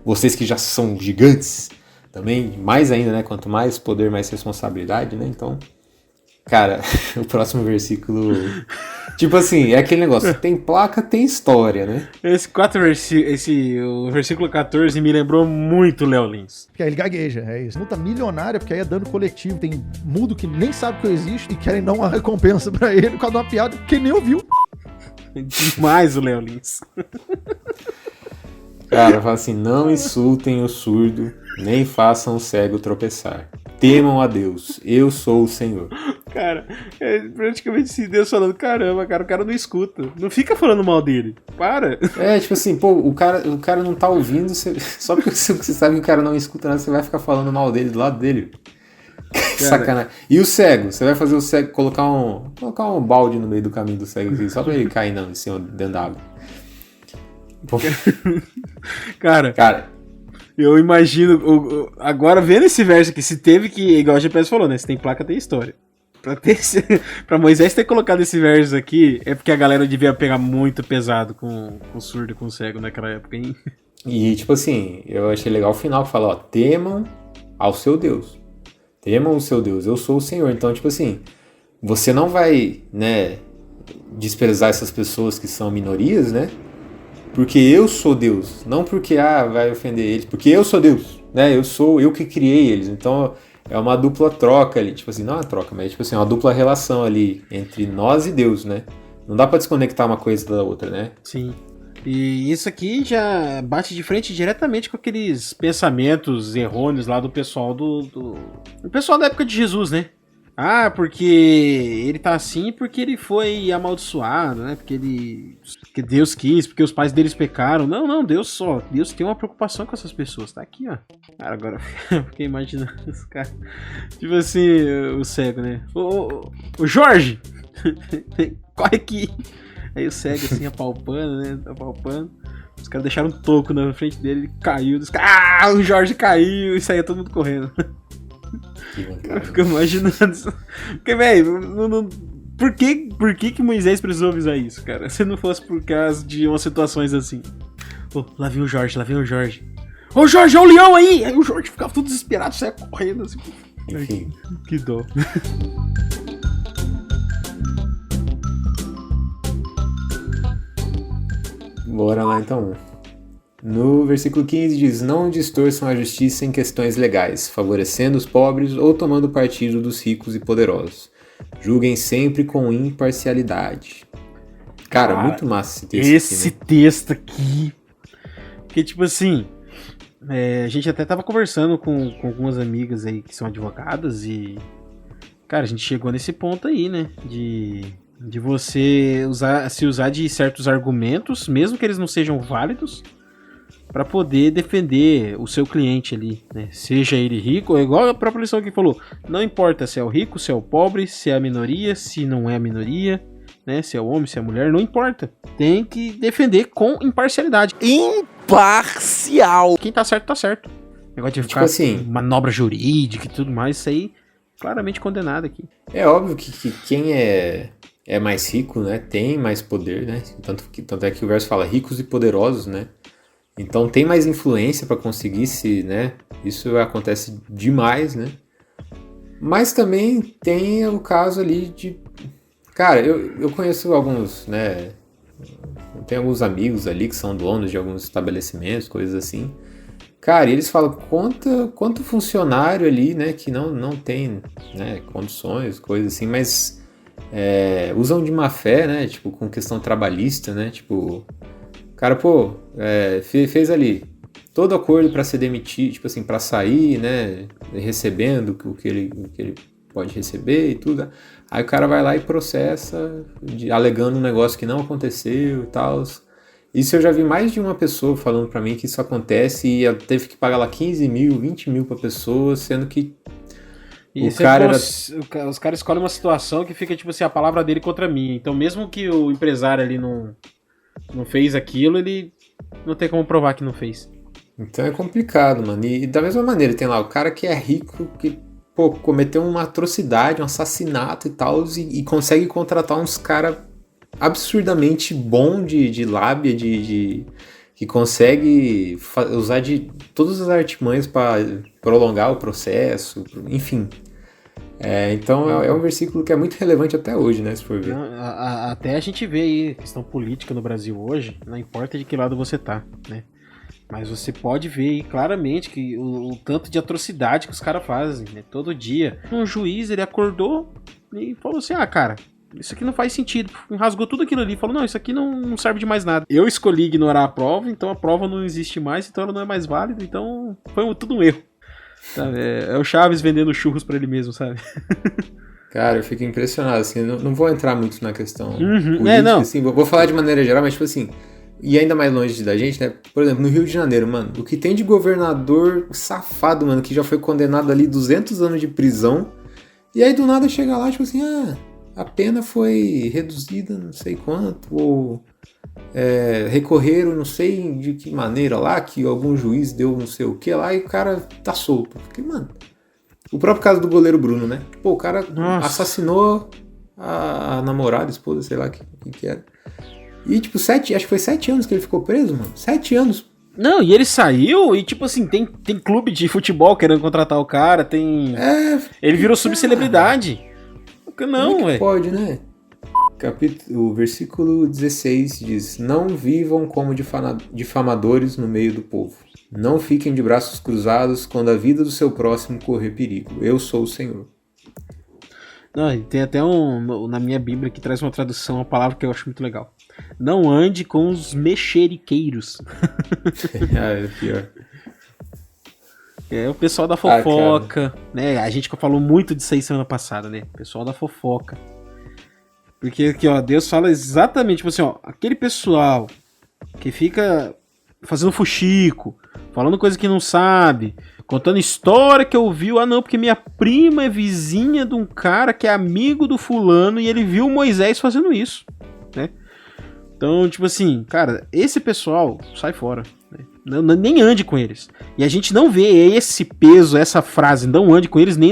S1: Vocês que já são gigantes, também, mais ainda, né? Quanto mais poder, mais responsabilidade, né? Então, cara, o próximo versículo, tipo assim, é aquele negócio, tem placa, tem história, né?
S3: O versículo 14 me lembrou muito Léo Lins.
S9: Porque aí ele gagueja, é isso. Multa milionária, porque aí é dano coletivo. Tem mundo que nem sabe que eu existo e querem dar uma recompensa pra ele por causa de uma piada que nem ouviu.
S3: Demais o Léo Lins.
S1: Cara, fala assim, não insultem o surdo, nem façam o cego tropeçar. Temam a Deus, eu sou o Senhor. Cara,
S3: é praticamente assim, Deus falando, caramba, cara, o cara não escuta. Não fica falando mal dele, para.
S1: Tipo assim, pô, o cara não tá ouvindo, só porque você sabe que o cara não escuta nada, você vai ficar falando mal dele do lado dele. Sacanagem. E o cego? Você vai fazer o cego colocar um balde no meio do caminho do cego, assim, só pra ele cair em cima, dentro da água.
S3: Cara, eu imagino, agora vendo esse verso aqui, se teve que, igual o GPS falou, né? Se tem placa, tem história. Pra Moisés ter colocado esse verso aqui, é porque a galera devia pegar muito pesado com o surdo e com o cego naquela época, hein?
S1: E, tipo assim, eu achei legal o final que fala, ó, temam ao seu Deus. Temam o seu Deus, eu sou o Senhor. Então, tipo assim, você não vai, né, desprezar essas pessoas que são minorias, né? Porque eu sou Deus. Não porque, vai ofender eles. Porque eu sou Deus. né? Eu sou eu que criei eles. Então é uma dupla troca ali. Tipo assim, não é uma troca, mas tipo assim, é uma dupla relação ali entre nós e Deus, né? Não dá pra desconectar uma coisa da outra, né?
S3: Sim. E isso aqui já bate de frente diretamente com aqueles pensamentos errôneos lá do pessoal o pessoal da época de Jesus, né? Ah, porque ele tá assim porque ele foi amaldiçoado, né? Porque Deus quis, porque os pais deles pecaram. Não, Deus tem uma preocupação com essas pessoas. Tá aqui, ó. Cara, agora eu fiquei imaginando os caras. Tipo assim, o cego, né? Ô Jorge! Corre aqui! Aí o cego assim, apalpando, né? Apalpando. Os caras deixaram um toco na frente dele, ele caiu. O Jorge caiu e saía todo mundo correndo. Eu fico imaginando isso. Porque, velho, por que Moisés precisou avisar isso, cara? Se não fosse por causa de umas situações assim. Pô, lá vem o Jorge. Ô Jorge, olha o leão aí! Aí o Jorge ficava todo desesperado, saia correndo assim.
S1: Enfim.
S3: Que dó.
S1: Bora lá então. No versículo 15 diz: não distorçam a justiça em questões legais, favorecendo os pobres ou tomando partido dos ricos e poderosos. Julguem sempre com imparcialidade. Cara, muito massa esse
S3: texto aqui. Porque, tipo assim, a gente até tava conversando com algumas amigas aí que são advogadas e, cara, a gente chegou nesse ponto aí, né? De você se usar de certos argumentos, mesmo que eles não sejam válidos, para poder defender o seu cliente ali, né? Seja ele rico, é igual a própria lição que falou, não importa se é o rico, se é o pobre, se é a minoria, se não é a minoria, né? Se é o homem, se é a mulher, não importa. Tem que defender com imparcialidade. Imparcial! Quem tá certo, tá certo. Negócio de ficar
S1: tipo assim,
S3: manobra jurídica e tudo mais, isso aí claramente condenado aqui.
S1: É óbvio que quem é mais rico, né, tem mais poder, né? Tanto é que o verso fala ricos e poderosos, né? Então tem mais influência para conseguir né? Isso acontece demais, né? Mas também tem o caso ali de... Cara, eu conheço alguns, né? Tem alguns amigos ali que são donos de alguns estabelecimentos, coisas assim. Cara, e eles falam quanto funcionário ali, né? Que não tem, né, condições, coisas assim, mas... usam de má fé, né? Tipo, com questão trabalhista, né? Tipo, cara, pô, fez ali todo acordo para ser demitido, tipo assim, para sair, né? Recebendo o que ele pode receber e tudo. Aí o cara vai lá e processa, alegando um negócio que não aconteceu e tal. Isso eu já vi mais de uma pessoa falando para mim que isso acontece e ela teve que pagar lá 15 mil, 20 mil pra pessoa, sendo que
S3: E os caras escolhem uma situação que fica, tipo assim, a palavra dele contra mim. Então, mesmo que o empresário ali não fez aquilo, ele não tem como provar que não fez.
S1: Então é complicado, mano. E da mesma maneira, tem lá o cara que é rico, que, pô, cometeu uma atrocidade, um assassinato e tal, e consegue contratar uns caras absurdamente bom de lábia, que consegue usar de todas as artimanhas para prolongar o processo, enfim. Então é um versículo que é muito relevante até hoje, né, se for ver.
S3: Até a gente vê aí questão política no Brasil hoje, não importa de que lado você tá, né? Mas você pode ver aí claramente que o tanto de atrocidade que os caras fazem, né? Todo dia. Um juiz, ele acordou e falou assim, cara, isso aqui não faz sentido. Rasgou tudo aquilo ali. Falou, não, isso aqui não serve de mais nada. Eu escolhi ignorar a prova, então a prova não existe mais, então ela não é mais válida, então foi tudo um erro. Sabe? É o Chaves vendendo churros pra ele mesmo, sabe?
S1: Cara, eu fico impressionado, assim, eu não vou entrar muito na questão política,
S3: não.
S1: assim, vou falar de maneira geral, mas tipo assim, e ainda mais longe da gente, né? Por exemplo, no Rio de Janeiro, mano, o que tem de governador safado, mano, que já foi condenado ali 200 anos de prisão, e aí do nada chega lá, tipo assim, a pena foi reduzida não sei quanto, ou recorreram não sei de que maneira lá, que algum juiz deu não sei o que lá, e o cara tá solto. Porque, mano, o próprio caso do goleiro Bruno, né? Pô, o cara assassinou a namorada, a esposa, sei lá o que era. E, tipo, acho que foi 7 anos que ele ficou preso, mano. 7 anos.
S3: Não, e ele saiu e, tipo assim, tem clube de futebol querendo contratar o cara, tem... Ele virou subcelebridade. Não,
S1: velho. Pode, né? O versículo 16 diz: Não vivam como difamadores no meio do povo. Não fiquem de braços cruzados quando a vida do seu próximo correr perigo. Eu sou o Senhor.
S3: Não, e tem até na minha Bíblia que traz uma tradução, uma palavra que eu acho muito legal. Não ande com os mexeriqueiros.
S1: É pior.
S3: É o pessoal da fofoca, né? A gente falou muito disso aí semana passada, né? O pessoal da fofoca. Porque aqui, ó, Deus fala exatamente, tipo assim, ó, aquele pessoal que fica fazendo fuxico, falando coisa que não sabe, contando história que ouviu, não, porque minha prima é vizinha de um cara que é amigo do fulano e ele viu Moisés fazendo isso, né? Então, tipo assim, cara, esse pessoal sai fora, né? Nem ande com eles. E a gente não vê esse peso, essa frase, não ande com eles, nem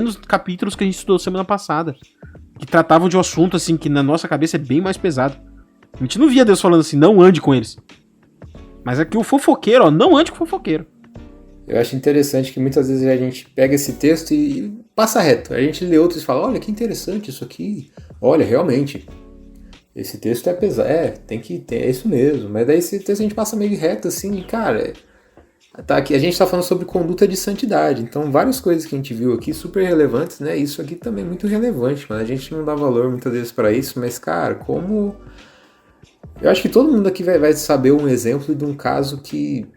S3: nos capítulos que a gente estudou semana passada, que tratavam de um assunto assim que na nossa cabeça é bem mais pesado. A gente não via Deus falando assim, não ande com eles. Mas aqui o fofoqueiro, ó, não ande com o fofoqueiro.
S1: Eu acho interessante que muitas vezes a gente pega esse texto e passa reto. A gente lê outros e fala, olha que interessante isso aqui. Olha, realmente, esse texto é pesado. É isso mesmo. Mas daí esse texto a gente passa meio reto assim, e cara, tá aqui, a gente tá falando sobre conduta de santidade. Então várias coisas que a gente viu aqui super relevantes, né? Isso aqui também é muito relevante, mas a gente não dá valor muitas vezes pra isso. Mas cara, como... Eu acho que todo mundo aqui vai saber um exemplo de um caso que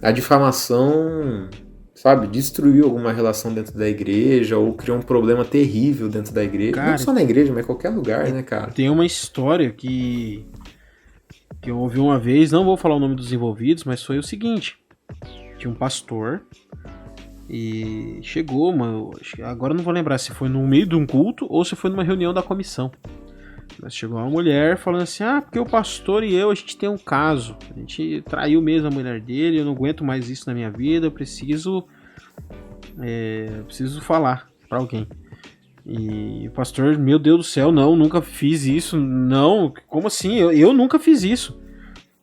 S1: a difamação, sabe, destruiu alguma relação dentro da igreja ou criou um problema terrível dentro da igreja. Cara, não só na igreja, mas em qualquer lugar, né, cara?
S3: Tem uma história que eu ouvi uma vez, não vou falar o nome dos envolvidos, mas foi o seguinte. Tinha um pastor e chegou, agora eu não vou lembrar se foi no meio de um culto ou se foi numa reunião da comissão. Mas chegou uma mulher falando assim, porque o pastor e eu, a gente tem um caso. A gente traiu mesmo a mulher dele, eu não aguento mais isso na minha vida, eu preciso falar pra alguém. E o pastor, meu Deus do céu, não, nunca fiz isso. Não, como assim? Eu nunca fiz isso.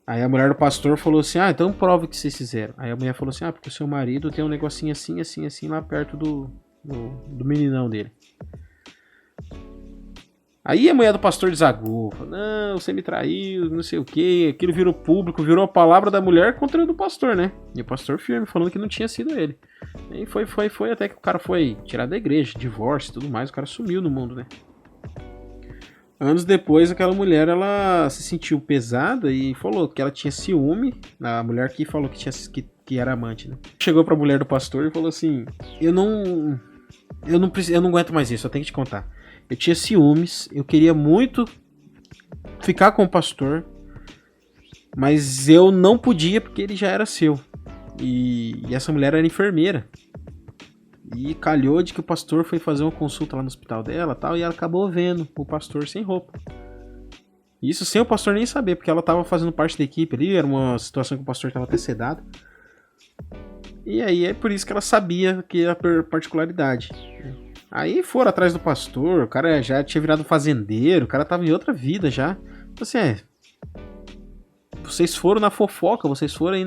S3: Aí a mulher do pastor falou assim, então prova que vocês fizeram. Aí a mulher falou assim, porque o seu marido tem um negocinho assim, assim, assim, lá perto do meninão dele. Aí a mulher do pastor desagou, falou, não, você me traiu, não sei o que, aquilo virou público, virou a palavra da mulher contra a do pastor, né? E o pastor firme, falando que não tinha sido ele. E foi até que o cara foi tirado da igreja, divórcio e tudo mais, o cara sumiu no mundo, né? Anos depois, aquela mulher, ela se sentiu pesada e falou que ela tinha ciúme, a mulher que falou que era amante, né? Chegou pra mulher do pastor e falou assim, eu não aguento mais isso, eu tenho que te contar. Eu tinha ciúmes, eu queria muito ficar com o pastor, mas eu não podia porque ele já era seu. E essa mulher era enfermeira. E calhou de que o pastor foi fazer uma consulta lá no hospital dela tal, e ela acabou vendo o pastor sem roupa. Isso sem o pastor nem saber, porque ela estava fazendo parte da equipe ali, era uma situação que o pastor estava até sedado. E aí é por isso que ela sabia que era particularidade. Aí foram atrás do pastor, o cara já tinha virado fazendeiro, o cara tava em outra vida já. Então assim, vocês foram na fofoca, vocês foram aí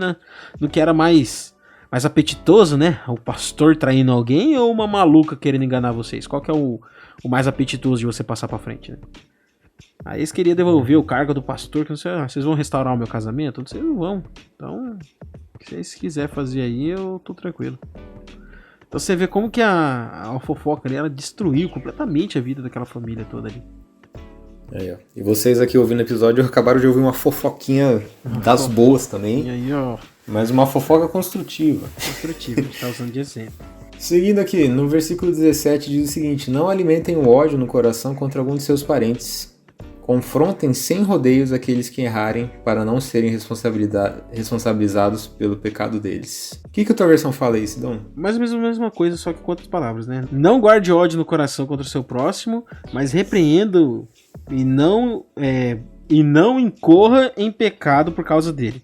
S3: no que era mais apetitoso, né? O pastor traindo alguém ou uma maluca querendo enganar vocês? Qual que é o mais apetitoso de você passar pra frente, né? Aí eles queriam devolver o cargo do pastor, que não sei, vocês vão restaurar o meu casamento? Vocês não vão. Então, se vocês quiserem fazer aí, eu tô tranquilo. Então você vê como que a fofoca ali, ela destruiu completamente a vida daquela família toda ali.
S1: Aí, ó. E vocês aqui ouvindo o episódio acabaram de ouvir uma fofoquinha das boas também.
S3: E aí, ó.
S1: Mas uma fofoca construtiva.
S3: Construtiva, a gente tá usando de exemplo.
S1: Seguindo aqui, no versículo 17 diz o seguinte: Não alimentem o ódio no coração contra algum de seus parentes. Confrontem sem rodeios aqueles que errarem, para não serem responsabilizados pelo pecado deles. O que a tua versão fala aí, Sidão?
S3: Mais ou menos a mesma coisa, só que com outras palavras, né? Não guarde ódio no coração contra o seu próximo, mas repreenda-o e não incorra em pecado por causa dele.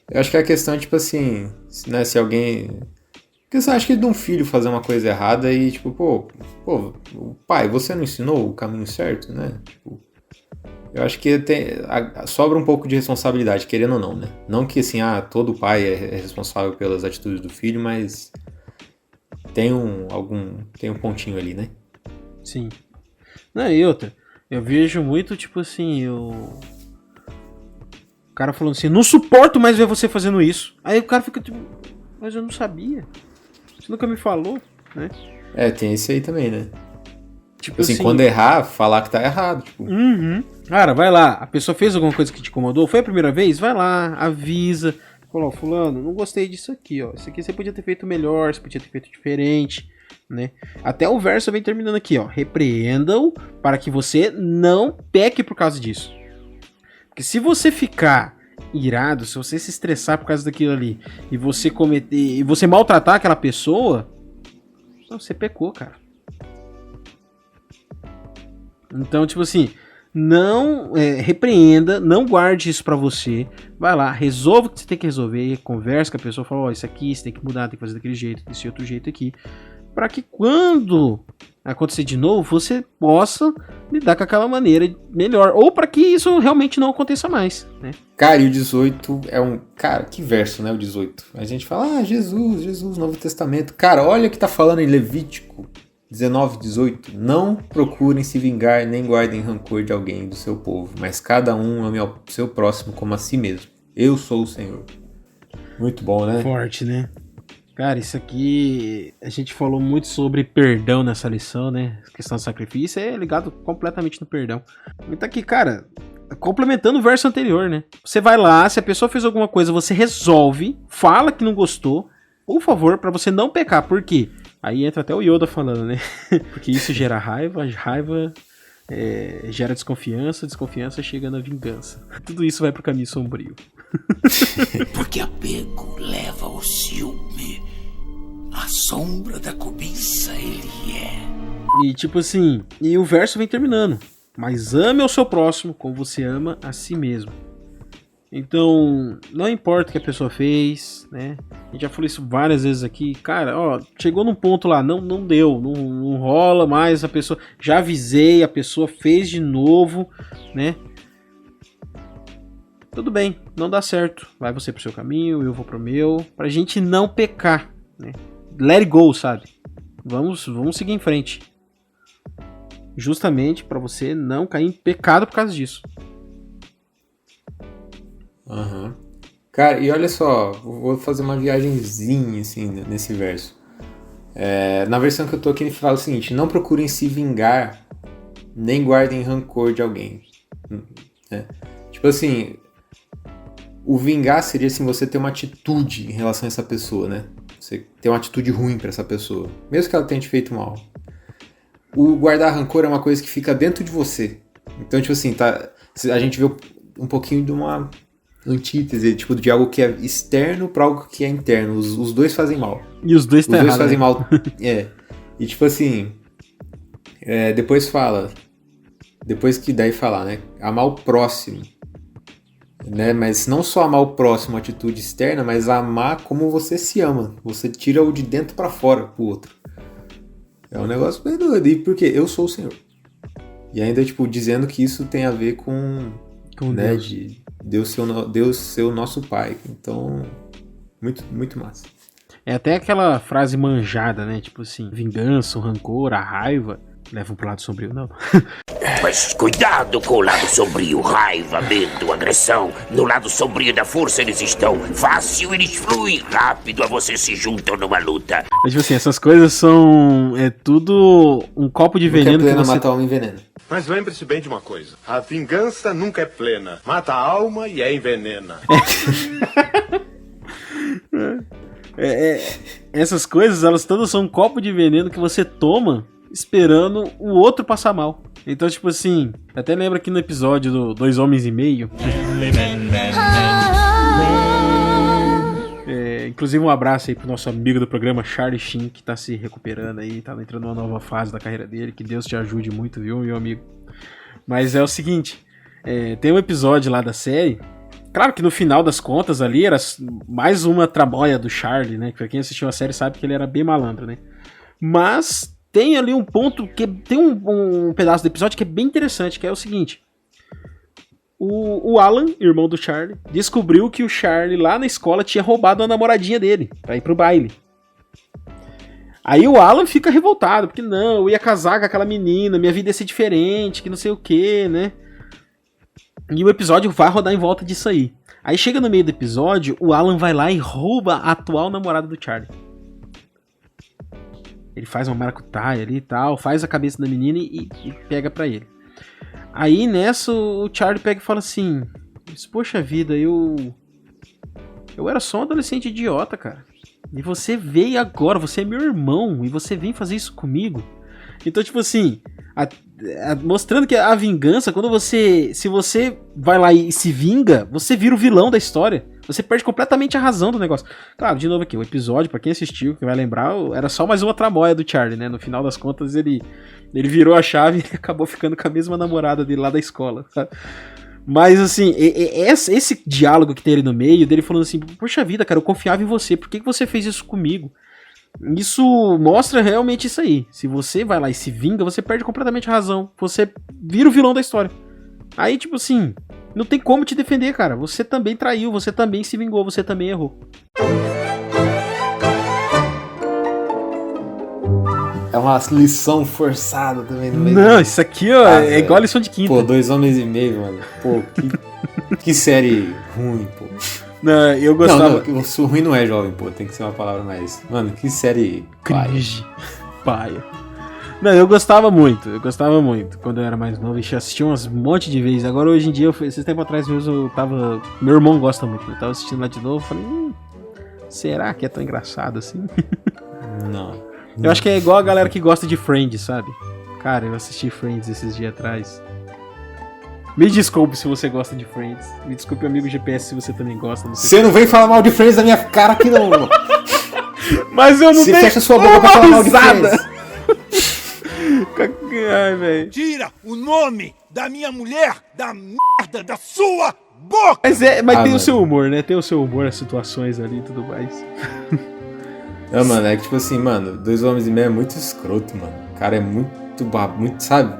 S1: Eu acho que a questão é tipo assim, né, se alguém... Porque você acha que de um filho fazer uma coisa errada e tipo, pô, pai, você não ensinou o caminho certo, né? Tipo... Eu acho que sobra um pouco de responsabilidade, querendo ou não, né? Não que assim, todo pai é responsável pelas atitudes do filho, mas tem um pontinho ali, né?
S3: Sim. Não, e outra, Eu vejo muito, tipo assim, o cara falando assim, não suporto mais ver você fazendo isso. Aí o cara fica tipo, mas eu não sabia. Você nunca me falou, né?
S1: Tem esse aí também, né?
S3: Tipo
S1: assim, quando errar, falar que tá errado. Tipo.
S3: Cara, vai lá. A pessoa fez alguma coisa que te incomodou? Foi a primeira vez? Vai lá, avisa. Falou, fulano, não gostei disso aqui, ó. Isso aqui você podia ter feito melhor, você podia ter feito diferente, né? Até o verso vem terminando aqui, ó. Repreenda-o para que você não peque por causa disso. Porque se você ficar irado, se você se estressar por causa daquilo ali, e você maltratar aquela pessoa, você pecou, cara. Então, tipo assim, não repreenda, não guarde isso pra você. Vai lá, resolva o que você tem que resolver, conversa com a pessoa, fala, isso aqui você tem que mudar, tem que fazer daquele jeito, desse outro jeito aqui. Pra que quando acontecer de novo, você possa lidar com aquela maneira melhor. Ou pra que isso realmente não aconteça mais, né?
S1: Cara, e o 18 é um... Cara, que verso, né, o 18? A gente fala, Jesus, Novo Testamento. Cara, olha o que tá falando em Levítico 19, 18. Não procurem se vingar, nem guardem rancor de alguém do seu povo, mas cada um ame ao seu próximo como a si mesmo. Eu sou o Senhor. Muito bom, né?
S3: Forte, né? Cara, isso aqui, a gente falou muito sobre perdão nessa lição, né? A questão do sacrifício é ligado completamente no perdão. E tá aqui, cara, complementando o verso anterior, né? Você vai lá, se a pessoa fez alguma coisa, você resolve, fala que não gostou, por favor, pra você não pecar. Por quê? Aí entra até o Yoda falando, né? Porque isso gera raiva, raiva gera desconfiança, desconfiança chega na vingança. Tudo isso vai pro caminho sombrio.
S4: Porque apego leva ao ciúme. A sombra da cobiça ele é.
S3: E tipo assim, e o verso vem terminando. Mas ame ao seu próximo como você ama a si mesmo. Então, não importa o que a pessoa fez, né? A gente já falou isso várias vezes aqui. Cara, ó, chegou num ponto lá, não deu, não rola mais a pessoa. Já avisei, a pessoa fez de novo, né? Tudo bem, não dá certo. Vai você pro seu caminho, eu vou pro meu. Pra gente não pecar, né? Let it go, sabe? Vamos seguir em frente. Justamente pra você não cair em pecado por causa disso.
S1: Uhum. Cara, e olha só, vou fazer uma viagenzinha assim nesse verso. Na versão que eu tô aqui ele fala o seguinte: não procurem se vingar, nem guardem rancor de alguém. Tipo assim, o vingar seria assim, você ter uma atitude em relação a essa pessoa, né? Você ter uma atitude ruim pra essa pessoa, mesmo que ela tenha te feito mal. O guardar rancor é uma coisa que fica dentro de você. Então, tipo assim, a gente vê um pouquinho de uma antítese, tipo, de algo que é externo para algo que é interno. Os dois fazem mal.
S3: E os dois tá errado.
S1: Os dois fazem mal. E tipo assim, depois que daí falar, né? Amar o próximo. Né? Mas não só amar o próximo, atitude externa, mas amar como você se ama. Você tira o de dentro para fora pro outro. É um negócio bem doido. E porque eu sou o Senhor. E ainda, tipo, dizendo que isso tem a ver com né,
S3: Deus.
S1: De Deus ser o nosso Pai. Então, muito, muito massa.
S3: É até aquela frase manjada, né? Tipo assim, vingança, o rancor, a raiva levam pro lado sombrio, não.
S10: Mas cuidado com o lado sombrio, raiva, medo, agressão. No lado sombrio da força eles estão. Fácil eles fluem, rápido a você se juntam numa luta.
S3: Mas tipo assim, essas coisas são... É tudo um copo de veneno
S1: que
S3: você...
S1: matar homem envenena.
S11: Mas lembre-se bem de uma coisa. A vingança nunca é plena. Mata a alma e envenena.
S3: Essas coisas, elas todas são um copo de veneno que você toma esperando o outro passar mal. Então, tipo assim, até lembra aqui no episódio do 2 Homens e Meio. Inclusive um abraço aí pro nosso amigo do programa, Charlie Sheen, que tá se recuperando aí, tá entrando numa nova fase da carreira dele. Que Deus te ajude muito, viu, meu amigo? Mas é o seguinte, tem um episódio lá da série. Claro que no final das contas ali era mais uma tramóia do Charlie, né? Pra quem assistiu a série sabe que ele era bem malandro, né? Mas tem ali um ponto, tem um pedaço do episódio que é bem interessante, que é o seguinte. O Alan, irmão do Charlie, descobriu que o Charlie lá na escola tinha roubado a namoradinha dele pra ir pro baile. Aí o Alan fica revoltado, porque não, eu ia casar com aquela menina, minha vida ia ser diferente, que não sei o que, né? E o episódio vai rodar em volta disso aí. Aí chega no meio do episódio, o Alan vai lá e rouba a atual namorada do Charlie. Ele faz uma maracutaia ali e tal, faz a cabeça da menina e pega pra ele. Aí nessa o Charlie pega e fala assim, poxa vida, eu era só um adolescente idiota, cara. E você veio agora, você é meu irmão, e você vem fazer isso comigo. Então, tipo assim, mostrando que a vingança, se você vai lá e se vinga, você vira o vilão da história. Você perde completamente a razão do negócio. Claro, de novo aqui, o episódio, pra quem assistiu, que vai lembrar, era só mais uma tramóia do Charlie, né? No final das contas, ele virou a chave e acabou ficando com a mesma namorada dele lá da escola, sabe? Mas, assim, esse diálogo que tem ali no meio, dele falando assim, poxa vida, cara, eu confiava em você, por que você fez isso comigo? Isso mostra realmente isso aí. Se você vai lá e se vinga, você perde completamente a razão. Você vira o vilão da história. Aí, tipo assim, não tem como te defender, cara. Você também traiu, você também se vingou, você também errou.
S1: É uma lição forçada também no meio.
S3: Não, isso aqui, ó, é igual a lição de quinta.
S1: Pô, 2 homens e meio, mano. Pô, que série ruim, pô.
S3: Não, eu gostava.
S1: Não, ruim não é jovem, pô. Tem que ser uma palavra mais. Mano, que série.
S3: Cringe. Paia. Não, eu gostava muito quando eu era mais novo. Eu assistia um monte de vezes. Agora, hoje em dia, esses tempos atrás mesmo, eu tava. Meu irmão gosta muito. Eu tava assistindo lá de novo. Falei, será que é tão engraçado assim?
S1: Não.
S3: Eu acho que é igual a galera que gosta de Friends, sabe? Cara, eu assisti Friends esses dias atrás. Me desculpe se você gosta de Friends. Me desculpe, amigo GPS, se você também gosta.
S1: Você não vem falar mal de Friends na minha cara aqui não, mano.
S3: Mas eu não
S1: você
S3: tenho
S1: fecha sua boca pra falar mal de Friends.
S3: Ai, velho.
S2: Tira o nome da minha mulher da merda da sua boca!
S3: Mas tem
S1: mano.
S3: o seu humor, né? Tem o seu humor, as situações ali e tudo mais.
S1: Não, mano, é que tipo assim, mano, 2 homens e meio é muito escroto, mano. O cara é muito, sabe?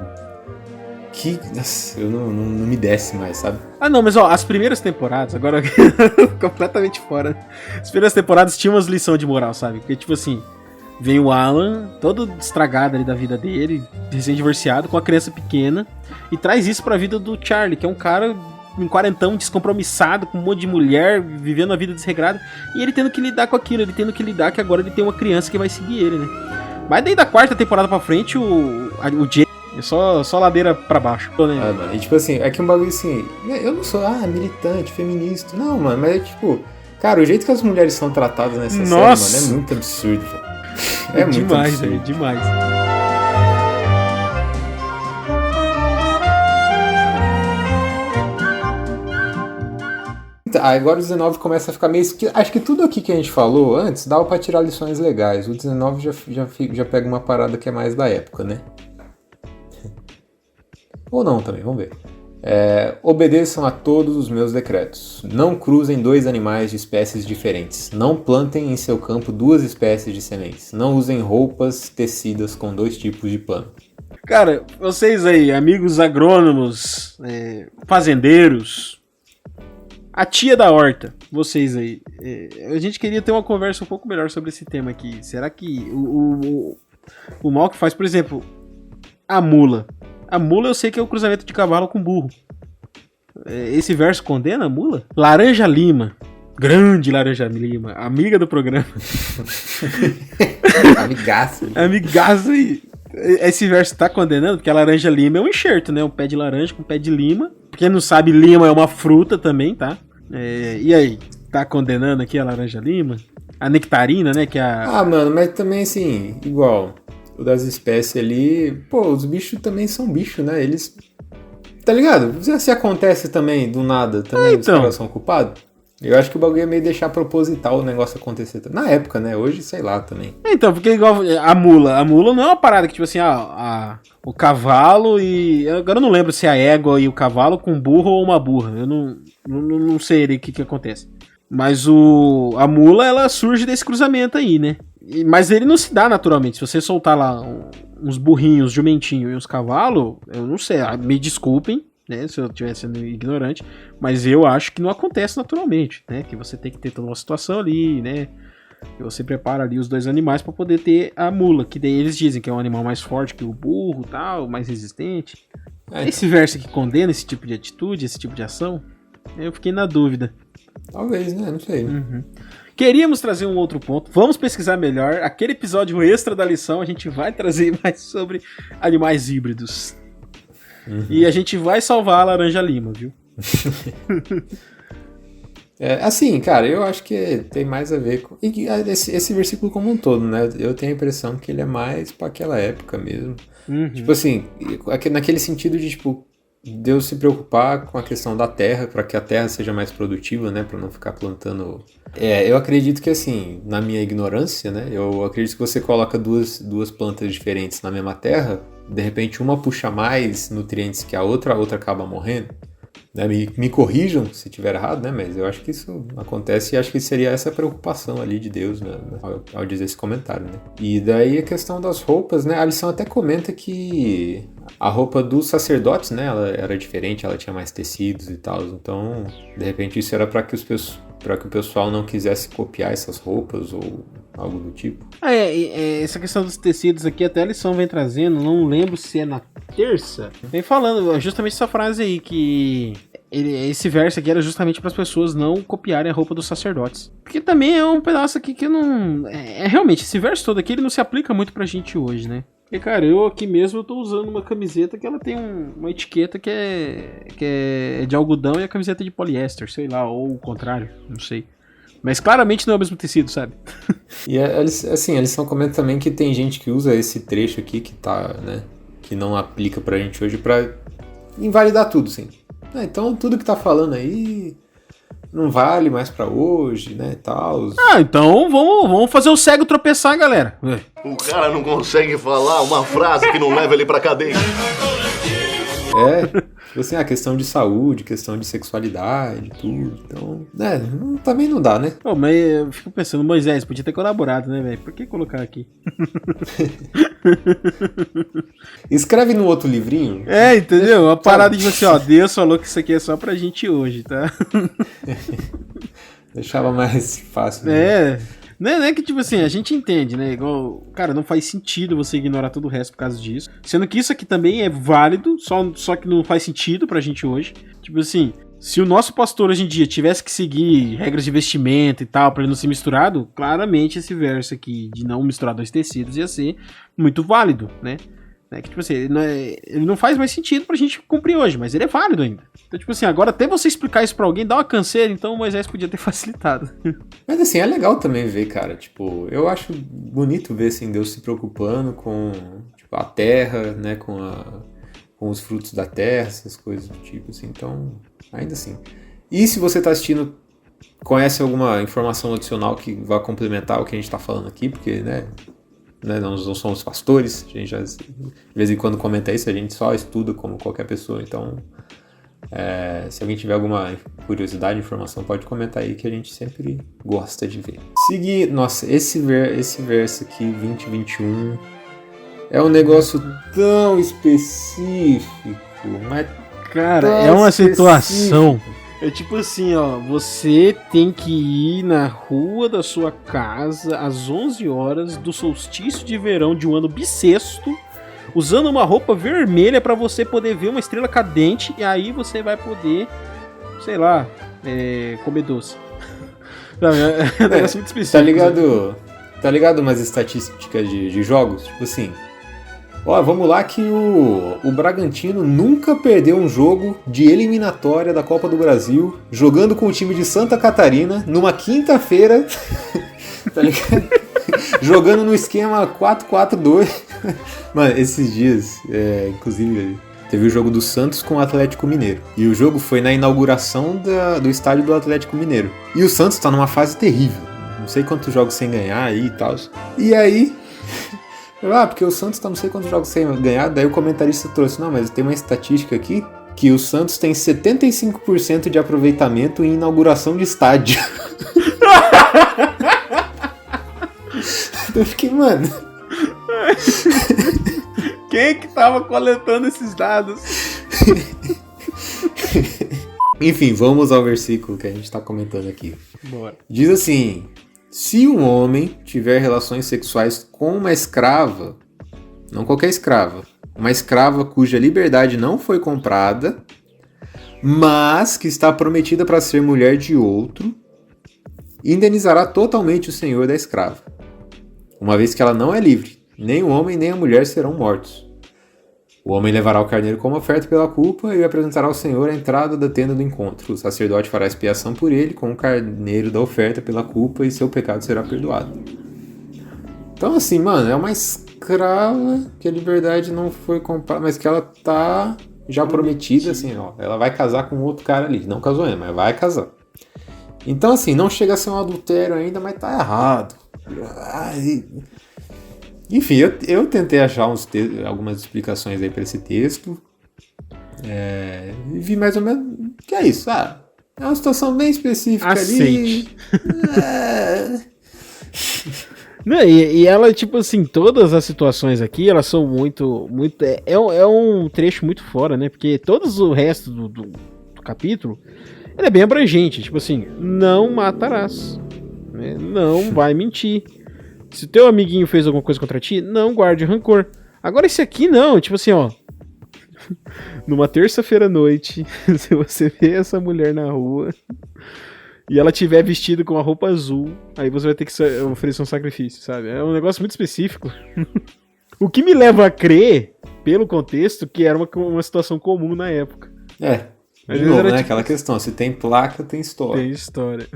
S1: Que, nossa, eu não me desce mais, sabe?
S3: Ah, não, mas ó, as primeiras temporadas, agora completamente fora. As primeiras temporadas tinham umas lições de moral, sabe? Porque, tipo assim, vem o Alan, todo estragado ali da vida dele, recém-divorciado, com a criança pequena, e traz isso pra vida do Charlie, que é um cara em quarentão, descompromissado, com um monte de mulher, vivendo a vida desregrada, e ele tendo que lidar com aquilo, ele tendo que lidar que agora ele tem uma criança que vai seguir ele, né? Mas daí da 4ª temporada pra frente, o Jay é só ladeira pra baixo. Né?
S1: Ah, mano, e tipo assim, é que um bagulho assim, eu não sou, militante, feminista, não, mano, mas é tipo, cara, o jeito que as mulheres são tratadas nessa série, mano, é muito absurdo, velho. É muito
S3: demais,
S1: absurdo.
S3: Velho, demais.
S1: Agora o 19 começa a ficar meio... Acho que tudo aqui que a gente falou antes dava pra tirar lições legais. O 19 já pega uma parada que é mais da época, né? Ou não também, vamos ver. Obedeçam a todos os meus decretos. Não cruzem 2 animais de espécies diferentes. Não plantem em seu campo 2 espécies de sementes. Não usem roupas tecidas com 2 tipos de pano.
S3: Cara, vocês aí, amigos agrônomos, fazendeiros... A tia da horta, vocês aí, a gente queria ter uma conversa um pouco melhor sobre esse tema aqui. Será que o mal que faz, por exemplo, a mula. A mula eu sei que é o cruzamento de cavalo com burro. Esse verso condena a mula? Laranja Lima, grande Laranja Lima, amiga do programa. Amigaça aí. Esse verso tá condenando, porque a laranja lima é um enxerto, né? Um pé de laranja com um pé de lima. Pra quem não sabe, lima é uma fruta também, tá? E aí? Tá condenando aqui a laranja lima? A nectarina, né? Que é a...
S1: mano, mas também assim, igual o das espécies ali, pô, os bichos também são bichos, né? Eles... Tá ligado? Se acontece também do nada, também os caras são culpados. Eu acho que o bagulho é meio deixar proposital o negócio acontecer. Na época, né? Hoje, sei lá também.
S3: Então, porque igual a mula. A mula não é uma parada que, tipo assim, o cavalo e... Agora eu não lembro se é a égua e o cavalo com burro ou uma burra. Eu não sei o que acontece. Mas a mula, ela surge desse cruzamento aí, né? Mas ele não se dá naturalmente. Se você soltar lá uns burrinhos, jumentinho e uns cavalos, eu não sei. Me desculpem, né, se eu estivesse sendo ignorante, mas eu acho que não acontece naturalmente, né, que você tem que ter toda uma situação ali, né, E você prepara ali os 2 animais pra poder ter a mula, que daí eles dizem que é um animal mais forte que o burro, tal, mais resistente. Esse verso aqui condena esse tipo de atitude, esse tipo de ação? Eu fiquei na dúvida.
S1: Talvez, né? Não sei.
S3: Queríamos trazer um outro ponto. Vamos pesquisar melhor. Aquele episódio extra da lição, a gente vai trazer mais sobre animais híbridos. E a gente vai salvar a Laranja Lima, viu?
S1: Assim, cara, eu acho que tem mais a ver com esse versículo como um todo, né? Eu tenho a impressão que ele é mais pra aquela época mesmo. Tipo assim, naquele sentido de, tipo, Deus se preocupar com a questão da terra, para que a terra seja mais produtiva, né? Para não ficar plantando... eu acredito que, assim, na minha ignorância, né? Eu acredito que você coloca duas plantas diferentes na mesma terra, de repente uma puxa mais nutrientes que a outra acaba morrendo. Né? Me corrijam se estiver errado, né? Mas eu acho que isso acontece e acho que seria essa preocupação ali de Deus, né? Ao dizer esse comentário, né? E daí a questão das roupas, né? A lição até comenta que a roupa dos sacerdotes, né? Ela era diferente, ela tinha mais tecidos e tal. Então, de repente, isso era para que o pessoal não quisesse copiar essas roupas ou algo do tipo.
S3: Essa questão dos tecidos aqui, até a lição vem trazendo, não lembro se é na terça, vem falando justamente essa frase aí, que esse verso aqui era justamente para as pessoas não copiarem a roupa dos sacerdotes. Porque também é um pedaço aqui que não... realmente, esse verso todo aqui, ele não se aplica muito pra gente hoje, né? Porque, cara, eu aqui mesmo eu tô usando uma camiseta que ela tem uma etiqueta que é de algodão e a camiseta de poliéster, sei lá, ou o contrário, não sei. Mas claramente não é o mesmo tecido, sabe?
S1: E assim, a lição comenta também que tem gente que usa esse trecho aqui que tá, né, que não aplica pra gente hoje pra invalidar tudo, sim. Então tudo que tá falando aí não vale mais pra hoje, né, e tal.
S3: Então vamos fazer o cego tropeçar, galera.
S12: O cara não consegue falar uma frase que não leva ele pra cadeia.
S1: Tipo assim, a questão de saúde, questão de sexualidade, tudo. Então, também não dá, né?
S3: Mas eu fico pensando, Moisés, podia ter colaborado, né, velho? Por que colocar aqui?
S1: Escreve no outro livrinho.
S3: Entendeu? A parada de você, Deus falou que isso aqui é só pra gente hoje, tá?
S1: Deixava mais fácil.
S3: Né? Não é que, tipo assim, a gente entende, né? Igual, cara, não faz sentido você ignorar todo o resto por causa disso. Sendo que isso aqui também é válido, só que não faz sentido pra gente hoje. Tipo assim, se o nosso pastor hoje em dia tivesse que seguir regras de vestimenta e tal, pra ele não ser misturado, claramente esse verso aqui de não misturar 2 tecidos ia ser muito válido, né? Que, tipo assim, ele não faz mais sentido pra gente cumprir hoje, mas ele é válido ainda. Então, tipo assim, agora até você explicar isso pra alguém dá uma canseira, então o Moisés podia ter facilitado.
S1: Mas assim, é legal também ver, cara, tipo, eu acho bonito ver, assim, Deus se preocupando com, tipo, a terra, né, com os frutos da terra, essas coisas do tipo, assim, então, ainda assim. E se você tá assistindo, conhece alguma informação adicional que vai complementar o que a gente tá falando aqui, porque, né, nós não somos pastores, a gente já, de vez em quando comenta isso, a gente só estuda como qualquer pessoa, então se alguém tiver alguma curiosidade, informação, pode comentar aí que a gente sempre gosta de ver. Nossa, esse verso aqui, 20-21, é um negócio tão específico, mas
S3: cara, é uma situação. É tipo assim, você tem que ir na rua da sua casa às 11 horas do solstício de verão de um ano bissexto, usando uma roupa vermelha pra você poder ver uma estrela cadente, e aí você vai poder, sei lá, comer doce. Não, é um negócio muito específico.
S1: Tá ligado umas estatísticas de jogos? Tipo assim, vamos lá que o Bragantino nunca perdeu um jogo de eliminatória da Copa do Brasil jogando com o time de Santa Catarina numa quinta-feira, tá ligado? Jogando no esquema 4-4-2. Mano, esses dias, inclusive, teve o jogo do Santos com o Atlético Mineiro. E o jogo foi na inauguração do estádio do Atlético Mineiro. E o Santos tá numa fase terrível. Não sei quantos jogos sem ganhar aí e tal. E aí... porque o Santos tá não sei quantos jogos sem ganhar, daí o comentarista trouxe, não, mas tem uma estatística aqui, que o Santos tem 75% de aproveitamento em inauguração de estádio. Eu fiquei, mano...
S3: Quem que tava coletando esses dados?
S1: Enfim, vamos ao versículo que a gente tá comentando aqui.
S3: Bora.
S1: Diz assim... Se um homem tiver relações sexuais com uma escrava, não qualquer escrava, uma escrava cuja liberdade não foi comprada, mas que está prometida para ser mulher de outro, indenizará totalmente o senhor da escrava, uma vez que ela não é livre. Nem o homem nem a mulher serão mortos. O homem levará o carneiro como oferta pela culpa e o apresentará ao senhor à entrada da tenda do encontro. O sacerdote fará expiação por ele com o carneiro da oferta pela culpa e seu pecado será perdoado. Então assim, mano, é uma escrava que a liberdade não foi comprada, mas que ela tá já prometida, assim, ó. Ela vai casar com outro cara ali. Não casou ainda, mas vai casar. Então assim, não chega a ser um adultério ainda, mas tá errado. Enfim, eu tentei achar algumas explicações aí pra esse texto. E vi mais ou menos que é isso. É uma situação bem específica ali.
S3: Não, e ela, tipo assim, todas as situações aqui, elas são muito é um trecho muito fora, né? Porque todo o resto do capítulo, ele é bem abrangente. Tipo assim, não matarás, né? Não vai mentir. Se teu amiguinho fez alguma coisa contra ti, não guarde rancor. Agora esse aqui não, tipo assim, ó. Numa terça-feira à noite, se você vê essa mulher na rua e ela tiver vestido com a roupa azul, aí você vai ter que oferecer um sacrifício, sabe? É um negócio muito específico. O que me leva a crer, pelo contexto, que era uma situação comum na época.
S1: De novo, né? Tipo... Aquela questão, se tem placa, tem história.
S3: Tem história.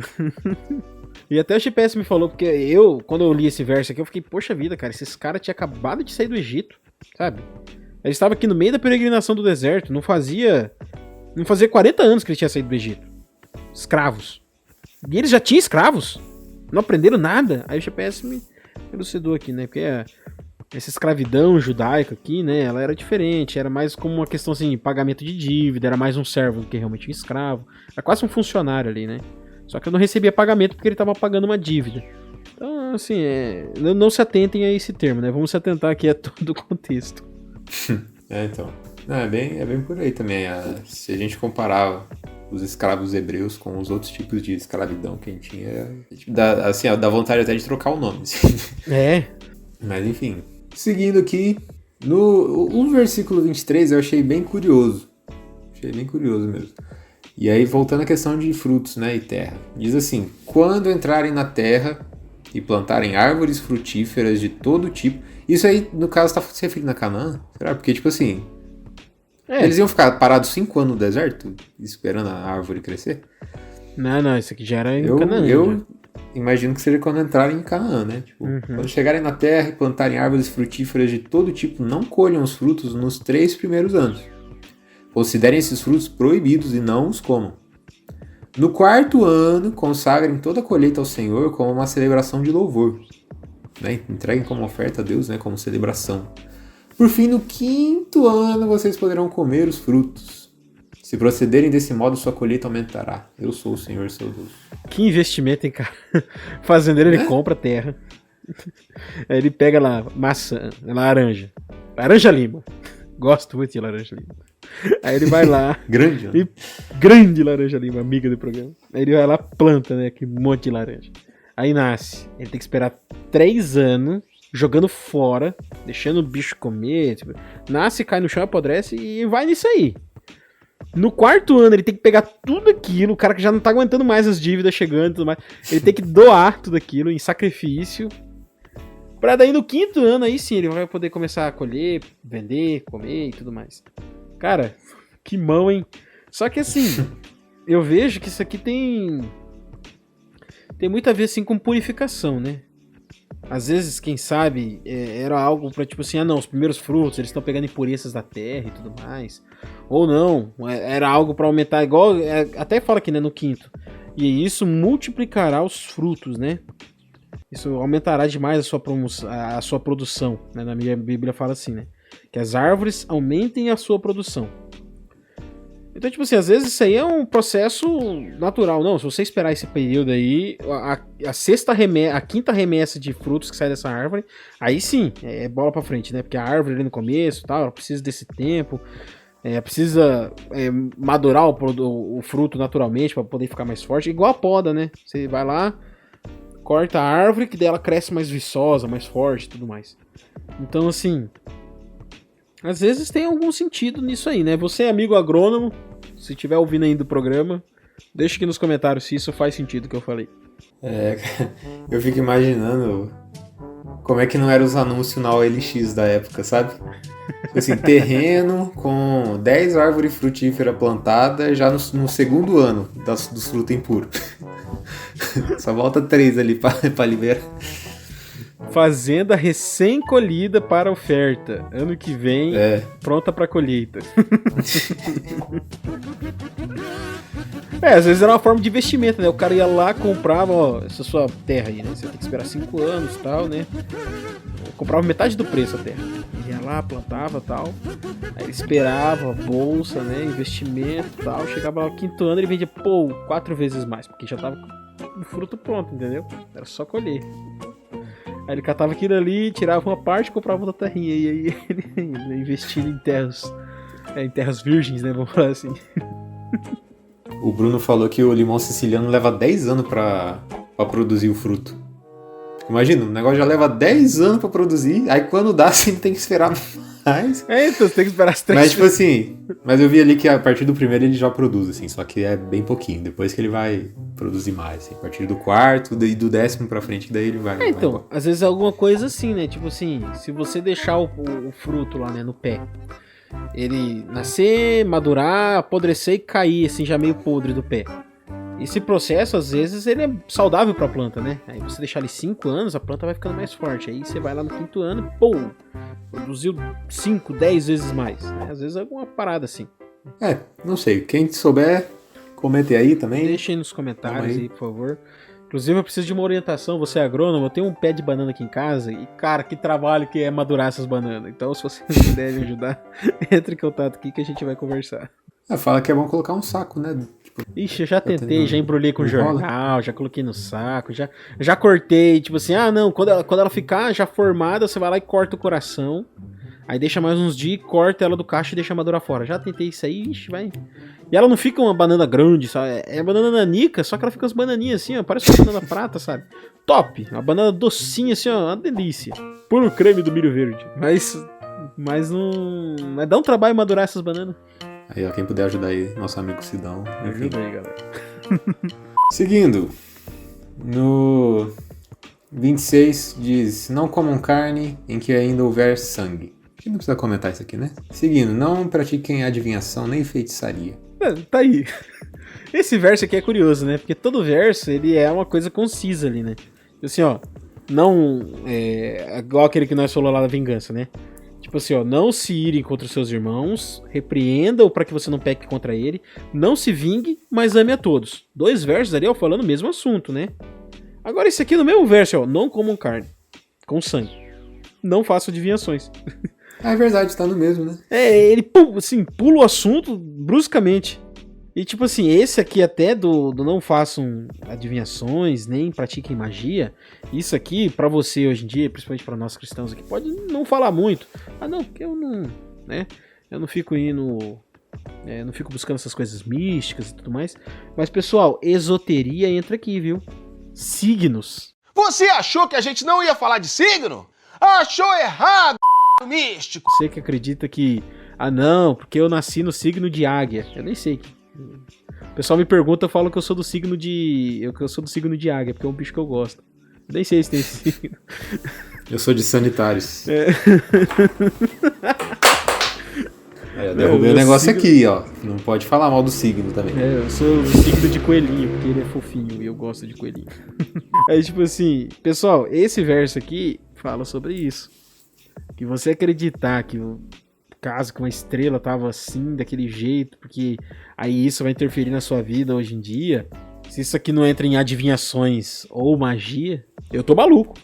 S3: E até o GPS me falou, porque quando eu li esse verso aqui, eu fiquei, poxa vida, cara, esses caras tinham acabado de sair do Egito, sabe? Eles estavam aqui no meio da peregrinação do deserto, não fazia 40 anos que eles tinham saído do Egito. Escravos. E eles já tinham escravos? Não aprenderam nada? Aí o GPS me elucidou aqui, né? Porque essa escravidão judaica aqui, né? Ela era diferente, era mais como uma questão assim, pagamento de dívida, era mais um servo do que realmente um escravo. Era quase um funcionário ali, né? Só que eu não recebia pagamento porque ele estava pagando uma dívida. Então, assim, não se atentem a esse termo, né? Vamos se atentar aqui a todo o contexto.
S1: Então. É bem por aí também. Se a gente comparava os escravos hebreus com os outros tipos de escravidão que a gente tinha, dá vontade até de trocar o nome. Assim. Mas, enfim. Seguindo aqui, o versículo 23 eu achei bem curioso. Achei bem curioso mesmo. E aí, voltando à questão de frutos, né, e terra. Diz assim, quando entrarem na terra e plantarem árvores frutíferas de todo tipo... Isso aí, no caso, está se referindo a Canaã? Será? Porque, tipo assim... Eles iam ficar parados 5 anos no deserto, esperando a árvore crescer?
S3: Não, isso aqui já era em Canaã.
S1: Eu imagino que seja quando entrarem em Canaã, né? Tipo, quando chegarem na terra e plantarem árvores frutíferas de todo tipo, não colham os frutos nos 3 primeiros anos. Considerem esses frutos proibidos e não os comam. No 4º ano, consagrem toda a colheita ao Senhor como uma celebração de louvor. Né? Entreguem como oferta a Deus, né? Como celebração. Por fim, no 5º ano, vocês poderão comer os frutos. Se procederem desse modo, sua colheita aumentará. Eu sou o Senhor, seu Deus.
S3: Que investimento, hein, cara? Fazendeiro, ele compra terra. Aí ele pega lá maçã, laranja. Laranja lima. Gosto muito de laranja lima. Aí ele vai lá. Grande laranja lima, amiga do programa. Aí ele vai lá, planta, né? Que monte de laranja. Aí nasce. Ele tem que esperar 3 anos, jogando fora, deixando o bicho comer. Tipo, nasce, cai no chão, apodrece e vai nisso aí. No 4º ano, ele tem que pegar tudo aquilo. O cara que já não tá aguentando mais as dívidas chegando e tudo mais. Ele tem que doar tudo aquilo em sacrifício. Pra daí no 5º ano, aí sim, ele vai poder começar a colher, vender, comer e tudo mais. Cara, que mão, hein? Só que assim, eu vejo que isso aqui tem muito a ver assim com purificação, né? Às vezes, quem sabe, era algo pra tipo assim, os primeiros frutos, eles estão pegando impurezas da terra e tudo mais. Ou não, era algo pra aumentar, igual, até fala aqui, né, no 5º. E isso multiplicará os frutos, né? Isso aumentará demais a sua produção, né? Na minha Bíblia fala assim, né? Que as árvores aumentem a sua produção. Então, tipo assim, às vezes isso aí é um processo natural. Não, se você esperar esse período aí, a quinta remessa de frutos que sai dessa árvore, aí sim, é bola pra frente, né? Porque a árvore ali no começo, tal, ela precisa desse tempo, precisa madurar o fruto naturalmente para poder ficar mais forte. Igual a poda, né? Você vai lá, corta a árvore, que daí ela cresce mais viçosa, mais forte e tudo mais. Então, assim, às vezes tem algum sentido nisso aí, né? Você, amigo agrônomo, se estiver ouvindo ainda o programa, deixa aqui nos comentários se isso faz sentido que eu falei.
S1: Eu fico imaginando como é que não eram os anúncios na OLX da época, sabe? Assim, terreno com 10 árvores frutíferas plantadas já no segundo ano dos frutos impuros. Só volta 3 ali pra liberar.
S3: Fazenda recém-colhida para oferta. Ano que vem, pronta para colheita. Às vezes era uma forma de investimento, né? O cara ia lá, comprava, ó, essa sua terra aí, né? Você tem que esperar 5 anos e tal, né? Comprava metade do preço a terra. Ia lá, plantava e tal. Aí ele esperava, bolsa, né? Investimento e tal. Chegava lá no 5º ano, ele vendia, 4 vezes mais, porque já tava o fruto pronto, entendeu? Era só colher. Aí ele catava aquilo ali, tirava uma parte e comprava outra terrinha. E aí ele investia em terras virgens, né? Vamos falar assim.
S1: O Bruno falou que o limão siciliano leva 10 anos pra produzir o fruto. Imagina, o negócio já leva 10 anos pra produzir, aí quando dá, você tem que esperar mais.
S3: Então você tem que esperar as 3
S1: Mas tipo assim, eu vi ali que a partir do primeiro ele já produz, assim, só que é bem pouquinho, depois que ele vai produzir mais, assim, a partir do 4º e do 10º pra frente, que daí ele vai...
S3: Então, às vezes é alguma coisa assim, né, tipo assim, se você deixar o fruto lá, né, no pé, ele nascer, madurar, apodrecer e cair, assim, já meio podre do pé. Esse processo, às vezes, ele é saudável pra planta, né? Aí você deixar ali 5 anos, a planta vai ficando mais forte. Aí você vai lá no 5º ano e, produziu 5, 10 vezes mais. Né? Às vezes é alguma parada assim.
S1: Não sei. Quem souber, comente aí também.
S3: Deixem nos comentários aí, por favor. Inclusive, eu preciso de uma orientação. Você é agrônomo, eu tenho um pé de banana aqui em casa e, cara, que trabalho que é madurar essas bananas. Então, se você puder me ajudar, entre em contato aqui que a gente vai conversar.
S1: Fala que é bom colocar um saco, né?
S3: Ixi, eu já tentei, já embrulhei com jornal, já coloquei no saco, já cortei, tipo assim, não, quando ela ficar já formada, você vai lá e corta o coração, aí deixa mais uns dias, corta ela do cacho e deixa madurar fora. Já tentei isso aí, ixi, vai. E ela não fica uma banana grande, sabe? É banana nanica, só que ela fica umas bananinhas assim, ó, parece uma banana prata, sabe? Top! Uma banana docinha assim, ó, uma delícia. Puro creme do milho verde. Mas não... Mas dá um trabalho madurar essas bananas.
S1: Aí, ó, quem puder ajudar aí, nosso amigo Sidão.
S3: Ajuda aí, galera.
S1: Seguindo, no 26 diz: não comam carne em que ainda houver sangue. A gente não precisa comentar isso aqui, né? Seguindo, não pratiquem adivinhação nem feitiçaria.
S3: Tá aí. Esse verso aqui é curioso, né? Porque todo verso, ele é uma coisa concisa ali, né? Assim, ó, não... É igual aquele que nós falamos lá da vingança, né? Tipo assim, ó, não se irem contra os seus irmãos, repreenda-o para que você não peque contra ele, não se vingue, mas ame a todos. 2 versos ali, ó, falando o mesmo assunto, né? Agora esse aqui no mesmo verso, ó, não comam carne com sangue. Não façam adivinhações.
S1: É verdade, tá no mesmo, né?
S3: Ele assim, pula o assunto bruscamente. E tipo assim, esse aqui até do não façam adivinhações, nem pratiquem magia, isso aqui pra você hoje em dia, principalmente pra nós cristãos aqui, pode não falar muito. Não, porque eu não, né? Eu não fico indo, não fico buscando essas coisas místicas e tudo mais. Mas pessoal, esoteria entra aqui, viu? Signos.
S13: Você achou que a gente não ia falar de signo? Achou errado, místico.
S3: Você que acredita que, não, porque eu nasci no signo de águia. Eu nem sei. O pessoal me pergunta, eu falo que eu sou do signo de águia, porque é um bicho que eu gosto. Eu nem sei se tem esse signo.
S1: Eu sou de Sanitários. Eu derrubei o negócio signo... aqui, ó. Não pode falar mal do signo também.
S3: Eu sou o signo de coelhinho, porque ele é fofinho e eu gosto de coelhinho. Aí, tipo assim, pessoal, esse verso aqui fala sobre isso. Que você acreditar que o caso que uma estrela tava assim, daquele jeito, porque aí isso vai interferir na sua vida hoje em dia. Se isso aqui não entra em adivinhações ou magia, eu tô maluco.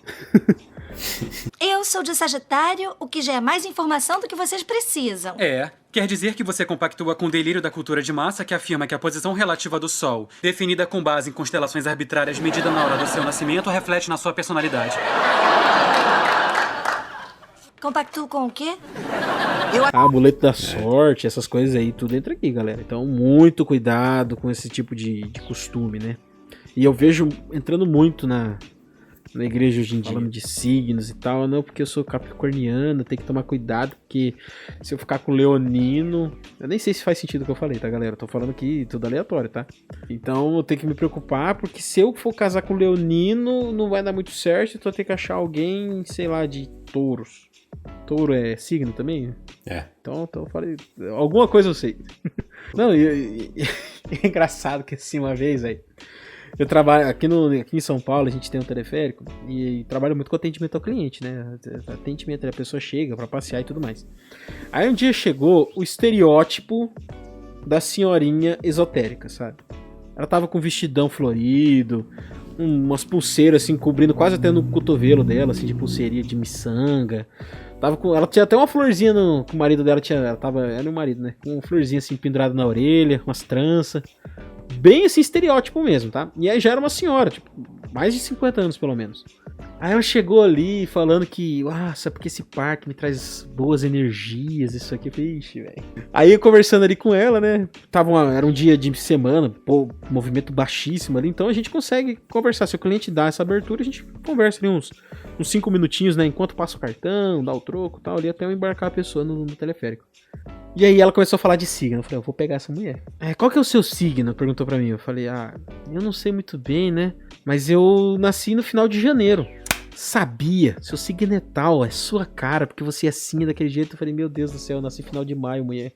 S14: Eu sou de Sagitário, o que já é mais informação do que vocês precisam.
S15: Quer dizer que você compactua com o delírio da cultura de massa que afirma que a posição relativa do Sol, definida com base em constelações arbitrárias medida na hora do seu nascimento, reflete na sua personalidade.
S14: Compactuo com o quê?
S3: Amuleto da sorte, essas coisas aí, tudo entra aqui, galera. Então, muito cuidado com esse tipo de costume, né? E eu vejo entrando muito na igreja hoje em dia, falando de signos e tal, não, porque eu sou capricorniano, tem que tomar cuidado, porque se eu ficar com leonino, eu nem sei se faz sentido o que eu falei, tá, galera? Eu tô falando aqui tudo aleatório, tá? Então eu tenho que me preocupar, porque se eu for casar com leonino, não vai dar muito certo, então eu tenho que achar alguém, sei lá, de touros. Touro é signo também?
S1: É.
S3: Então eu falei, alguma coisa eu sei. Não, é engraçado que assim, uma vez, aí eu trabalho aqui em São Paulo, a gente tem um teleférico e trabalho muito com atendimento ao cliente, né? Atendimento, a pessoa chega pra passear e tudo mais. Aí um dia chegou o estereótipo da senhorinha esotérica, sabe? Ela tava com um vestidão florido, umas pulseiras assim, cobrindo quase até no cotovelo dela, assim, de pulseirinha de miçanga. Ela tinha até uma florzinha que o marido dela tinha. Era o marido, né? Com uma florzinha assim pendurada na orelha, umas tranças. Bem assim, estereótipo mesmo, tá? E aí já era uma senhora, tipo, mais de 50 anos pelo menos. Aí ela chegou ali falando que, sabe porque esse parque me traz boas energias, isso aqui. Eu falei, ixi, velho. Aí eu conversando ali com ela, né? Era um dia de semana, movimento baixíssimo ali, então a gente consegue conversar. Se o cliente dá essa abertura, a gente conversa ali uns 5 minutinhos, né? Enquanto passa o cartão, dá o troco e tal, ali até eu embarcar a pessoa no teleférico. E aí ela começou a falar de signo. Eu falei, eu vou pegar essa mulher. Qual que é o seu signo? Perguntou pra mim. Eu falei, eu não sei muito bem, né? Mas eu nasci no final de janeiro. Sabia, seu signo é tal, é sua cara, porque você é assim, daquele jeito. Eu falei, meu Deus do céu, eu nasci no final de maio, mulher.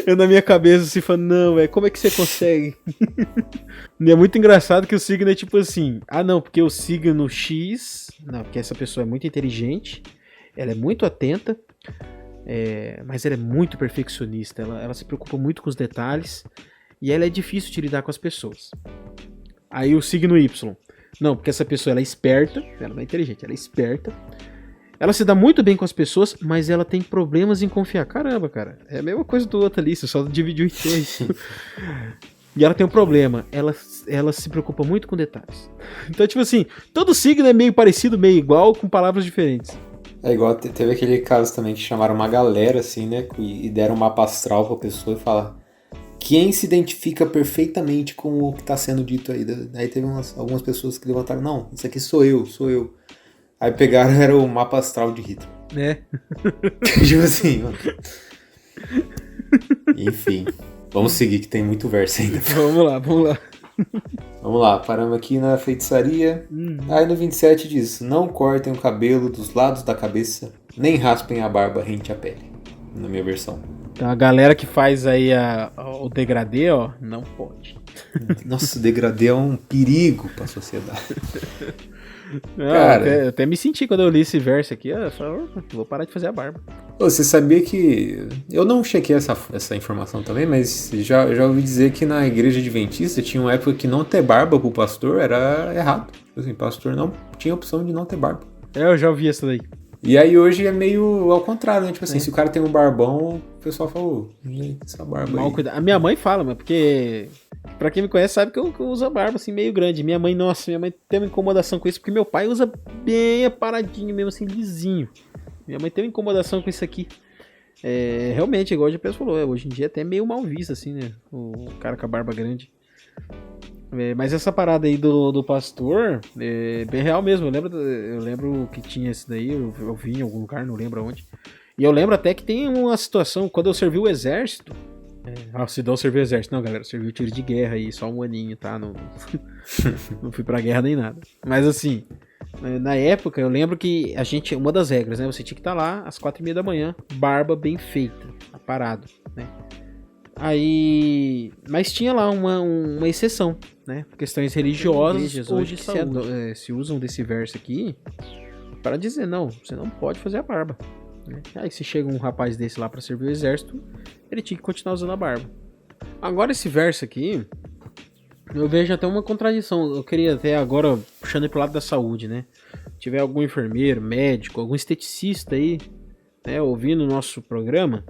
S3: Eu na minha cabeça assim, falando, não, velho, como é que você consegue? E é muito engraçado que o signo é tipo assim, não, porque o signo X, não, porque essa pessoa é muito inteligente, ela é muito atenta, mas ela é muito perfeccionista, ela se preocupa muito com os detalhes, e ela é difícil de lidar com as pessoas. Aí o signo Y, não, porque essa pessoa ela é esperta, ela não é inteligente, ela é esperta, ela se dá muito bem com as pessoas, mas ela tem problemas em confiar. Caramba, cara, é a mesma coisa do outro ali, você só dividiu em dois. E ela tem um problema, ela se preocupa muito com detalhes. Então, tipo assim, todo signo é meio parecido, meio igual, com palavras diferentes.
S1: É igual, teve aquele caso também que chamaram uma galera, assim, né, e deram um mapa astral pra pessoa e falaram quem se identifica perfeitamente com o que tá sendo dito aí. Aí teve algumas pessoas que levantaram, não, isso aqui sou eu. Aí pegaram, era o mapa astral de Hitler. Tipo assim, mano. Enfim, vamos seguir que tem muito verso ainda.
S3: Vamos lá.
S1: Vamos lá, paramos aqui na feitiçaria. Aí no 27 diz, não cortem o cabelo dos lados da cabeça, nem raspem a barba rente à pele. Na minha versão.
S3: Então a galera que faz aí o degradê, não pode.
S1: Nossa, o degradê é um perigo pra sociedade.
S3: Não, cara, eu até me senti quando eu li esse verso aqui, eu falei, vou parar de fazer a barba.
S1: Você sabia que... Eu não chequei essa informação também, mas já ouvi dizer que na igreja adventista tinha uma época que não ter barba pro pastor era errado. Assim, pastor não tinha opção de não ter barba.
S3: Eu já ouvi isso daí.
S1: E aí hoje é meio ao contrário, né? Tipo assim, se o cara tem um barbão, o pessoal fala, essa barba aí.
S3: A minha mãe fala, mas porque... Pra quem me conhece sabe que eu uso a barba assim meio grande. Minha mãe tem uma incomodação com isso, porque meu pai usa bem aparadinho mesmo, assim, lisinho. Minha mãe tem uma incomodação com isso aqui. Realmente, igual a gente falou, hoje em dia é até meio mal visto, assim, né? O cara com a barba grande. Mas essa parada aí do pastor é bem real mesmo. Eu lembro que tinha esse daí, eu vi em algum lugar, não lembro aonde. E eu lembro até que tem uma situação, quando eu servi o exército. Sidão serviu o exército. Não, galera, eu servi o tiro de guerra aí, só um aninho, tá? Não fui pra guerra nem nada. Mas assim, na época eu lembro que uma das regras, né? Você tinha que estar lá às 4h30 da manhã, barba bem feita, parado, né? Aí, mas tinha lá uma exceção, né? Por questões religiosas ou de saúde. Se usam desse verso aqui para dizer, não, você não pode fazer a barba. Aí se chega um rapaz desse lá pra servir o exército, ele tinha que continuar usando a barba. Agora esse verso aqui, eu vejo até uma contradição. Eu queria até agora, puxando pro lado da saúde, né? Se tiver algum enfermeiro, médico, algum esteticista aí, né, ouvindo o nosso programa,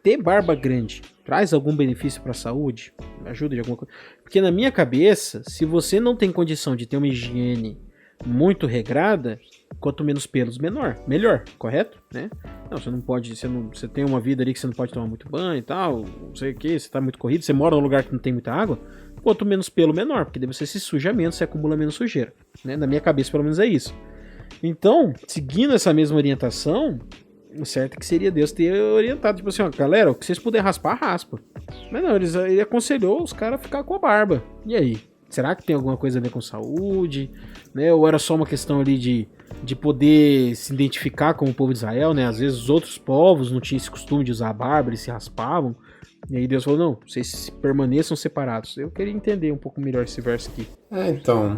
S3: ter barba grande traz algum benefício pra saúde? Ajuda de alguma coisa? Porque na minha cabeça, se você não tem condição de ter uma higiene muito regrada, quanto menos pelos, melhor, correto? Né? Não, você não pode, você tem uma vida ali que você não pode tomar muito banho e tal, não sei o que, você tá muito corrido, você mora num lugar que não tem muita água, quanto menos pelo, menor, porque daí você se suja menos, você acumula menos sujeira, né? Na minha cabeça, pelo menos, é isso. Então, seguindo essa mesma orientação, o certo é que seria Deus ter orientado, tipo assim, ó, galera, o que vocês puderem raspar, raspa. Mas não, ele aconselhou os caras a ficar com a barba. E aí? Será que tem alguma coisa a ver com saúde? Né? Ou era só uma questão ali de poder se identificar com o povo de Israel, né? Às vezes os outros povos não tinham esse costume de usar a barba, eles se raspavam. E aí Deus falou, não, vocês permaneçam separados. Eu queria entender um pouco melhor esse verso aqui.
S1: Então,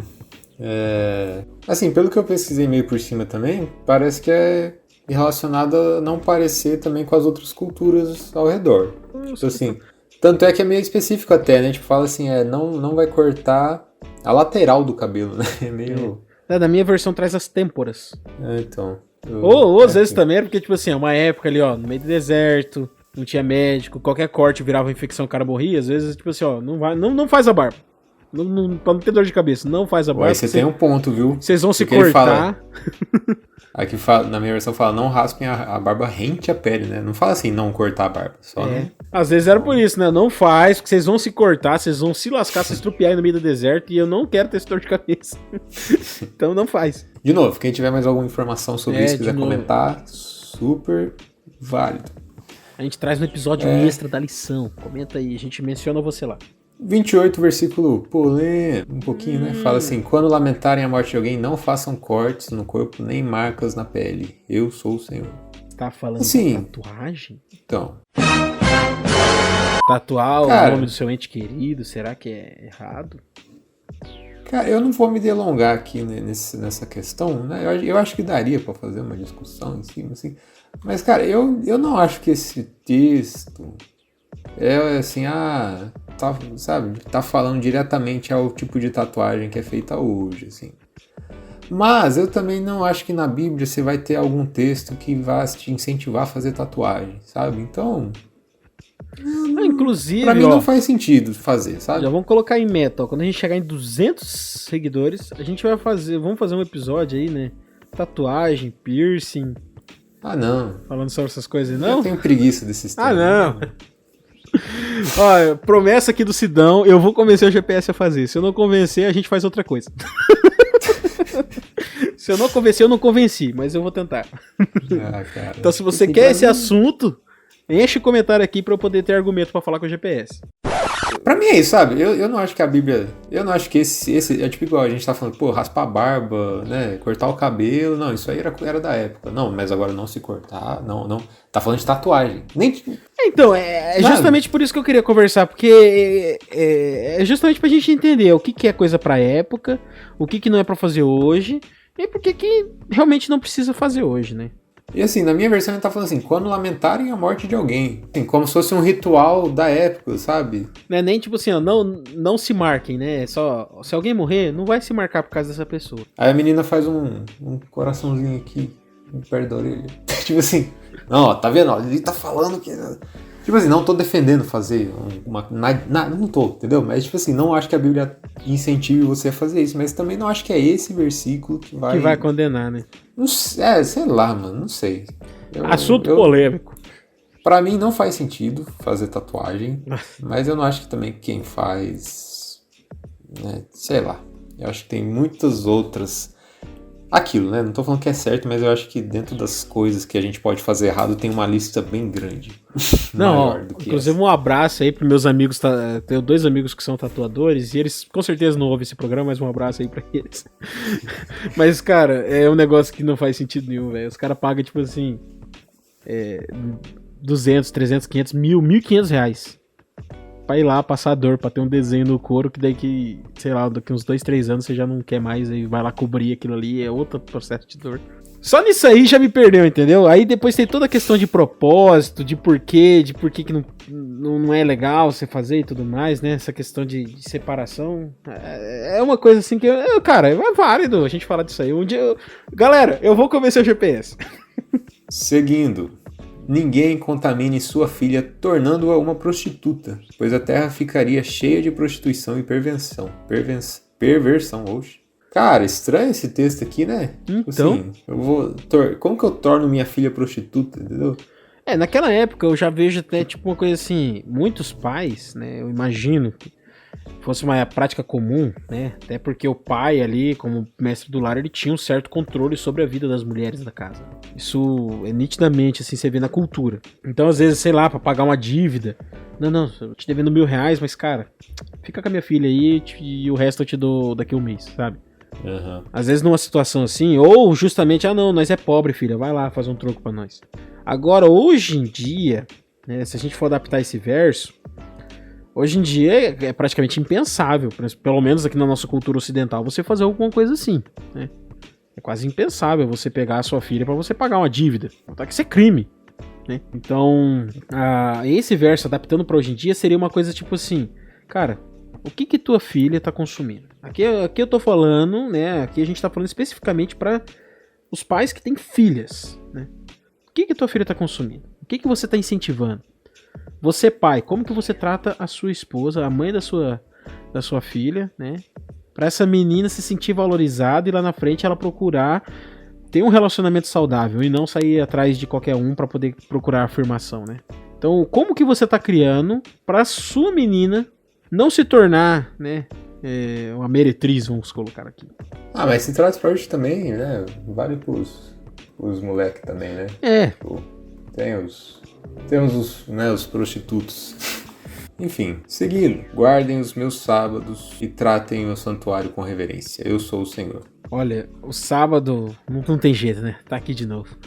S1: assim, pelo que eu pesquisei meio por cima também, parece que é relacionado a não parecer também com as outras culturas ao redor. Tipo assim, tanto é que é meio específico até, né? Tipo, fala assim, não vai cortar a lateral do cabelo, né? É meio...
S3: Na minha versão traz as têmporas.
S1: Então...
S3: Ou às vezes também, porque tipo assim, é uma época ali, ó, no meio do deserto, não tinha médico, qualquer corte virava infecção, o cara morria. Às vezes, tipo assim, ó, não faz a barba. Pra não ter dor de cabeça, não faz a barba.
S1: Aí você tem um ponto, viu?
S3: Vocês vão se cortar.
S1: Aqui na minha versão fala, não raspem a barba rente à pele, né? Não fala assim, não cortar a barba. Só não...
S3: Às vezes era por isso, né? Não faz, porque vocês vão se cortar, vocês vão se lascar, se estrupiar aí no meio do deserto, e eu não quero ter esse dor de cabeça. Então não faz.
S1: De novo, quem tiver mais alguma informação sobre isso, quiser comentar, super válido.
S3: A gente traz no episódio extra da lição. Comenta aí, a gente menciona você lá.
S1: 28, versículo polêmico, um pouquinho, né? Fala assim, quando lamentarem a morte de alguém, não façam cortes no corpo, nem marcas na pele. Eu sou o Senhor.
S3: Tá falando de tatuagem?
S1: Então.
S3: Tatuar o nome do seu ente querido, será que é errado?
S1: Cara, eu não vou me delongar aqui nessa questão, né? Eu acho que daria pra fazer uma discussão em cima, assim. Mas, cara, eu não acho que esse texto é assim, tá falando diretamente ao tipo de tatuagem que é feita hoje, assim. Mas eu também não acho que na Bíblia você vai ter algum texto que vá te incentivar a fazer tatuagem, sabe? Então...
S3: inclusive,
S1: pra mim não faz sentido fazer, sabe?
S3: Já vamos colocar em meta, ó. Quando a gente chegar em 200 seguidores, a gente vamos fazer um episódio aí, né? Tatuagem, piercing.
S1: Ah, não.
S3: Falando sobre essas coisas, não?
S1: Eu tenho preguiça desses temas.
S3: Ah, não. Ó, promessa aqui do Sidão, eu vou convencer o GPS a fazer. Se eu não convencer, a gente faz outra coisa. Se eu não convencer, eu não convenci, mas eu vou tentar.
S1: Cara.
S3: Então, se você quer esse assunto, enche o comentário aqui pra eu poder ter argumento pra falar com o GPS.
S1: Pra mim é isso, sabe? Eu não acho que a Bíblia... Eu não acho que esse... É tipo igual a gente tá falando, pô, raspar a barba, né? Cortar o cabelo. Não, isso aí era da época. Não, mas agora não se cortar. Não. Tá falando de tatuagem.
S3: Então, é justamente por isso que eu queria conversar. Porque é justamente pra gente entender o que é coisa pra época, o que não é pra fazer hoje, e por que realmente não precisa fazer hoje, né?
S1: E assim, na minha versão ele tá falando assim, quando lamentarem a morte de alguém. Assim, como se fosse um ritual da época, sabe?
S3: Não é nem tipo assim, ó, não se marquem, né? Só, se alguém morrer, não vai se marcar por causa dessa pessoa.
S1: Aí a menina faz um coraçãozinho aqui, perto da orelha. Tipo assim, não, ó, tá vendo? Ó, ele tá falando que... Tipo assim, não tô defendendo fazer não tô, entendeu? Mas tipo assim, não acho que a Bíblia incentive você a fazer isso, mas também não acho que é esse versículo que vai
S3: condenar, né?
S1: Não, sei lá, mano, não sei.
S3: Assunto polêmico.
S1: Pra mim não faz sentido fazer tatuagem, mas eu não acho que também quem faz, né, sei lá. Eu acho que tem muitas outras... Aquilo, né? Não tô falando que é certo, mas eu acho que dentro das coisas que a gente pode fazer errado tem uma lista bem grande.
S3: Não, inclusive um abraço aí pros meus amigos, tenho 2 amigos que são tatuadores e eles com certeza não ouvem esse programa, mas um abraço aí pra eles. Mas, cara, é um negócio que não faz sentido nenhum, velho. Os caras pagam, tipo assim, 200, 300, 500, 1.500 reais pra ir lá passar dor, pra ter um desenho no couro, que daí que, sei lá, daqui uns 2, 3 anos você já não quer mais, aí vai lá cobrir aquilo ali, é outro processo de dor. Só nisso aí já me perdeu, entendeu? Aí depois tem toda a questão de propósito, de porquê que não é legal você fazer e tudo mais, né? Essa questão de separação. É uma coisa assim que, cara, é válido a gente falar disso aí. Um dia, galera, eu vou convencer o GPS.
S1: Seguindo. Ninguém contamine sua filha tornando-a uma prostituta, pois a terra ficaria cheia de prostituição e perversão, oxe. Cara, estranho esse texto aqui, né?
S3: Então,
S1: assim, como que eu torno minha filha prostituta, entendeu?
S3: Naquela época eu já vejo até tipo uma coisa assim, muitos pais, né, eu imagino fosse uma prática comum, né? Até porque o pai ali, como mestre do lar, ele tinha um certo controle sobre a vida das mulheres da casa. Isso é nitidamente, assim, você vê na cultura. Então, às vezes, sei lá, pra pagar uma dívida. Não, eu te devendo R$1.000, mas, cara, fica com a minha filha aí e o resto eu te dou daqui a um mês, sabe?
S1: Uhum.
S3: Às vezes numa situação assim, ou justamente, não, nós é pobre, filha, vai lá, faz um troco pra nós. Agora, hoje em dia, né, se a gente for adaptar esse verso, hoje em dia é praticamente impensável, pelo menos aqui na nossa cultura ocidental, você fazer alguma coisa assim, né? É quase impensável você pegar a sua filha pra você pagar uma dívida, até que isso é crime, né? Então, esse verso adaptando pra hoje em dia seria uma coisa tipo assim, cara, o que tua filha tá consumindo? Aqui eu tô falando, né? Aqui a gente tá falando especificamente para os pais que têm filhas, né? O que tua filha tá consumindo? O que você tá incentivando? Você, pai, como que você trata a sua esposa, a mãe da sua filha, né? Pra essa menina se sentir valorizada e lá na frente ela procurar ter um relacionamento saudável e não sair atrás de qualquer um pra poder procurar afirmação, né? Então, como que você tá criando pra sua menina não se tornar, né, uma meretriz, vamos colocar aqui.
S1: Mas se traz pra hoje também, né, vale pros moleques também, né? Tipo, temos os prostitutos. Enfim, seguindo, guardem os meus sábados e tratem o meu santuário com reverência. Eu sou o Senhor.
S3: Olha, o sábado não tem jeito, né? Tá aqui de novo.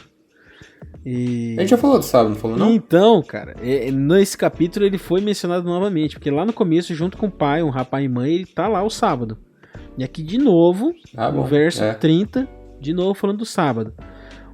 S1: A gente já falou do sábado, não falou não?
S3: Então, cara, nesse capítulo ele foi mencionado novamente, porque lá no começo, junto com o pai, um rapaz e mãe, ele tá lá o sábado. E aqui de novo, no verso 30, de novo falando do sábado.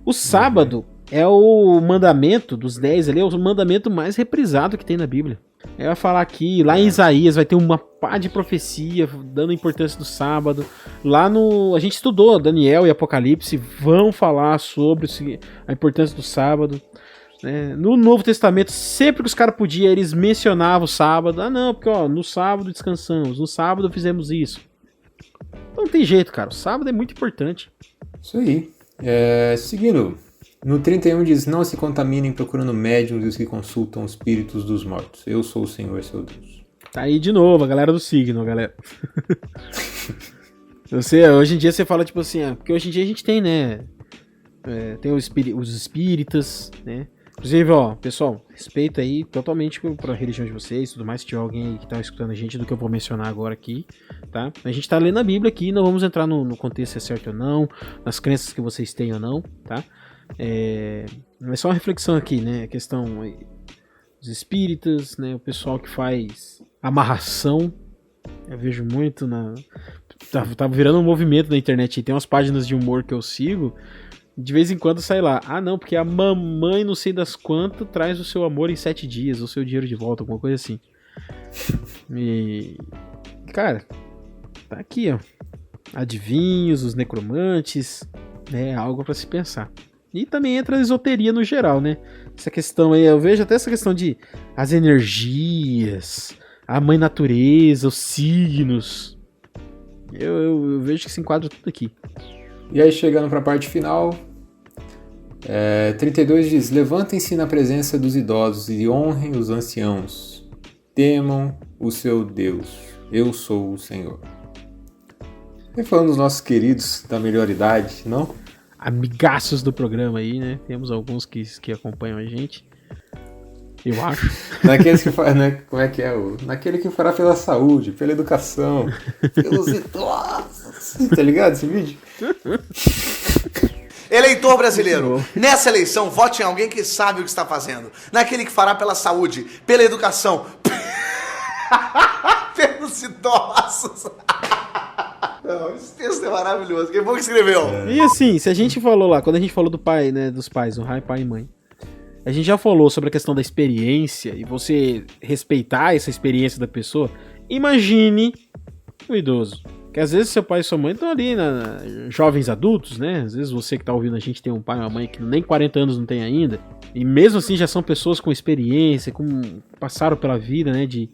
S3: O sábado é o mandamento dos 10 ali, é o mandamento mais reprisado que tem na Bíblia. Vai falar aqui, lá em Isaías vai ter uma pá de profecia dando importância do sábado. A gente estudou Daniel e Apocalipse, vão falar sobre a importância do sábado. No Novo Testamento, sempre que os caras podiam, eles mencionavam o sábado. Não, porque no sábado descansamos, no sábado fizemos isso. Então não tem jeito, cara, o sábado é muito importante.
S1: Isso aí. Seguindo, no 31 diz, não se contaminem procurando médiuns e os que consultam os espíritos dos mortos. Eu sou o Senhor, seu Deus.
S3: Tá aí de novo, a galera do signo, galera. Hoje em dia você fala tipo assim, porque hoje em dia a gente tem, né, tem os espíritas, né. Inclusive, pessoal, respeito aí totalmente pra religião de vocês, tudo mais, se tiver alguém aí que tá escutando a gente do que eu vou mencionar agora aqui, tá? A gente tá lendo a Bíblia aqui, não vamos entrar no contexto se é certo ou não, nas crenças que vocês têm ou não, tá? É só uma reflexão aqui, né? A questão dos espíritas, né? O pessoal que faz amarração, eu vejo muito tá virando um movimento na internet. Tem umas páginas de humor que eu sigo, de vez em quando sai lá, não, porque a mamãe não sei das quantas traz o seu amor em 7 dias, o seu dinheiro de volta, alguma coisa assim. E, cara, tá aqui, ó, adivinhos, os necromantes, né? Algo pra se pensar. E também entra a esoteria no geral, né? Essa questão aí, eu vejo até essa questão de as energias, a mãe natureza, os signos. Eu vejo que se enquadra tudo aqui.
S1: E aí, chegando pra parte final, 32 diz, levantem-se na presença dos idosos e honrem os anciãos. Temam o seu Deus. Eu sou o Senhor. E falando dos nossos queridos da melhor idade, não?
S3: Amigaços do programa aí, né? Temos alguns que acompanham a gente. Eu acho.
S1: Naqueles que né? Como é que é? Naquele que fará pela saúde, pela educação, pelos idosos. Tá ligado esse vídeo?
S13: Eleitor brasileiro, nessa eleição, vote em alguém que sabe o que está fazendo. Naquele que fará pela saúde, pela educação, pelos idosos. Não, esse texto é maravilhoso. Quem foi que escreveu?
S3: E assim, se a gente falou lá, quando a gente falou do pai, né, dos pais, o pai e mãe, a gente já falou sobre a questão da experiência e você respeitar essa experiência da pessoa. Imagine o idoso. Que às vezes seu pai e sua mãe estão ali, jovens adultos, né? Às vezes você que tá ouvindo a gente tem um pai e uma mãe que nem 40 anos não tem ainda. E mesmo assim já são pessoas com experiência, passaram pela vida, né? De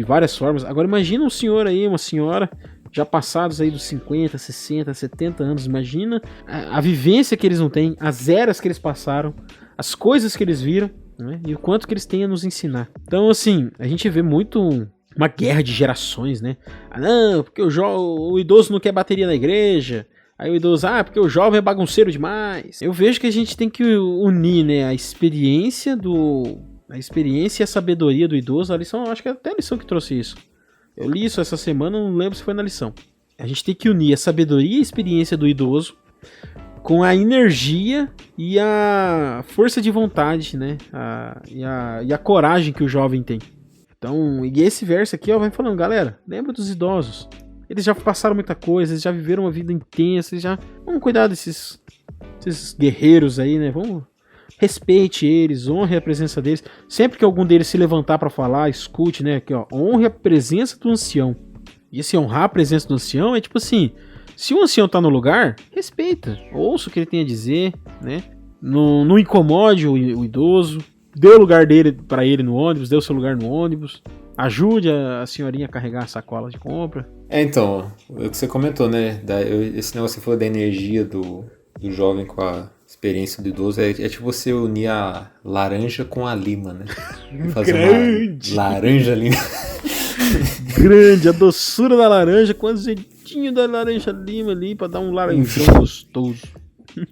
S3: várias formas. Agora imagina um senhor aí, uma senhora, já passados aí dos 50, 60, 70 anos. Imagina a vivência que eles não têm, as eras que eles passaram, as coisas que eles viram, né? E o quanto que eles têm a nos ensinar. Então assim, a gente vê muito uma guerra de gerações, né? Ah, não, porque o idoso não quer bateria na igreja. Aí o idoso, porque o jovem é bagunceiro demais. Eu vejo que a gente tem que unir, né, a experiência e a sabedoria do idoso. A lição, acho que é até a lição que trouxe isso. Eu li isso essa semana, não lembro se foi na lição. A gente tem que unir a sabedoria e a experiência do idoso com a energia e a força de vontade, né? E a coragem que o jovem tem. Então, e esse verso aqui, ó, vai falando, galera, lembra dos idosos. Eles já passaram muita coisa, eles já viveram uma vida intensa, vamos cuidar desses guerreiros aí, né? Respeite eles, honre a presença deles. Sempre que algum deles se levantar para falar, escute, né? Aqui, ó, honre a presença do ancião. E esse honrar a presença do ancião é tipo assim, se o ancião tá no lugar, respeita, ouça o que ele tem a dizer, né? Não incomode o idoso, dê o lugar dele para ele no ônibus, dê o seu lugar no ônibus, ajude a senhorinha a carregar a sacola de compra.
S1: Então, o que você comentou, né? Esse negócio que você falou da energia do jovem com a experiência do idoso, é tipo você unir a laranja com a lima, né? Fazer
S3: grande!
S1: Uma laranja lima.
S3: Grande, a doçura da laranja com o azedinho da laranja lima ali pra dar um laranjão gostoso.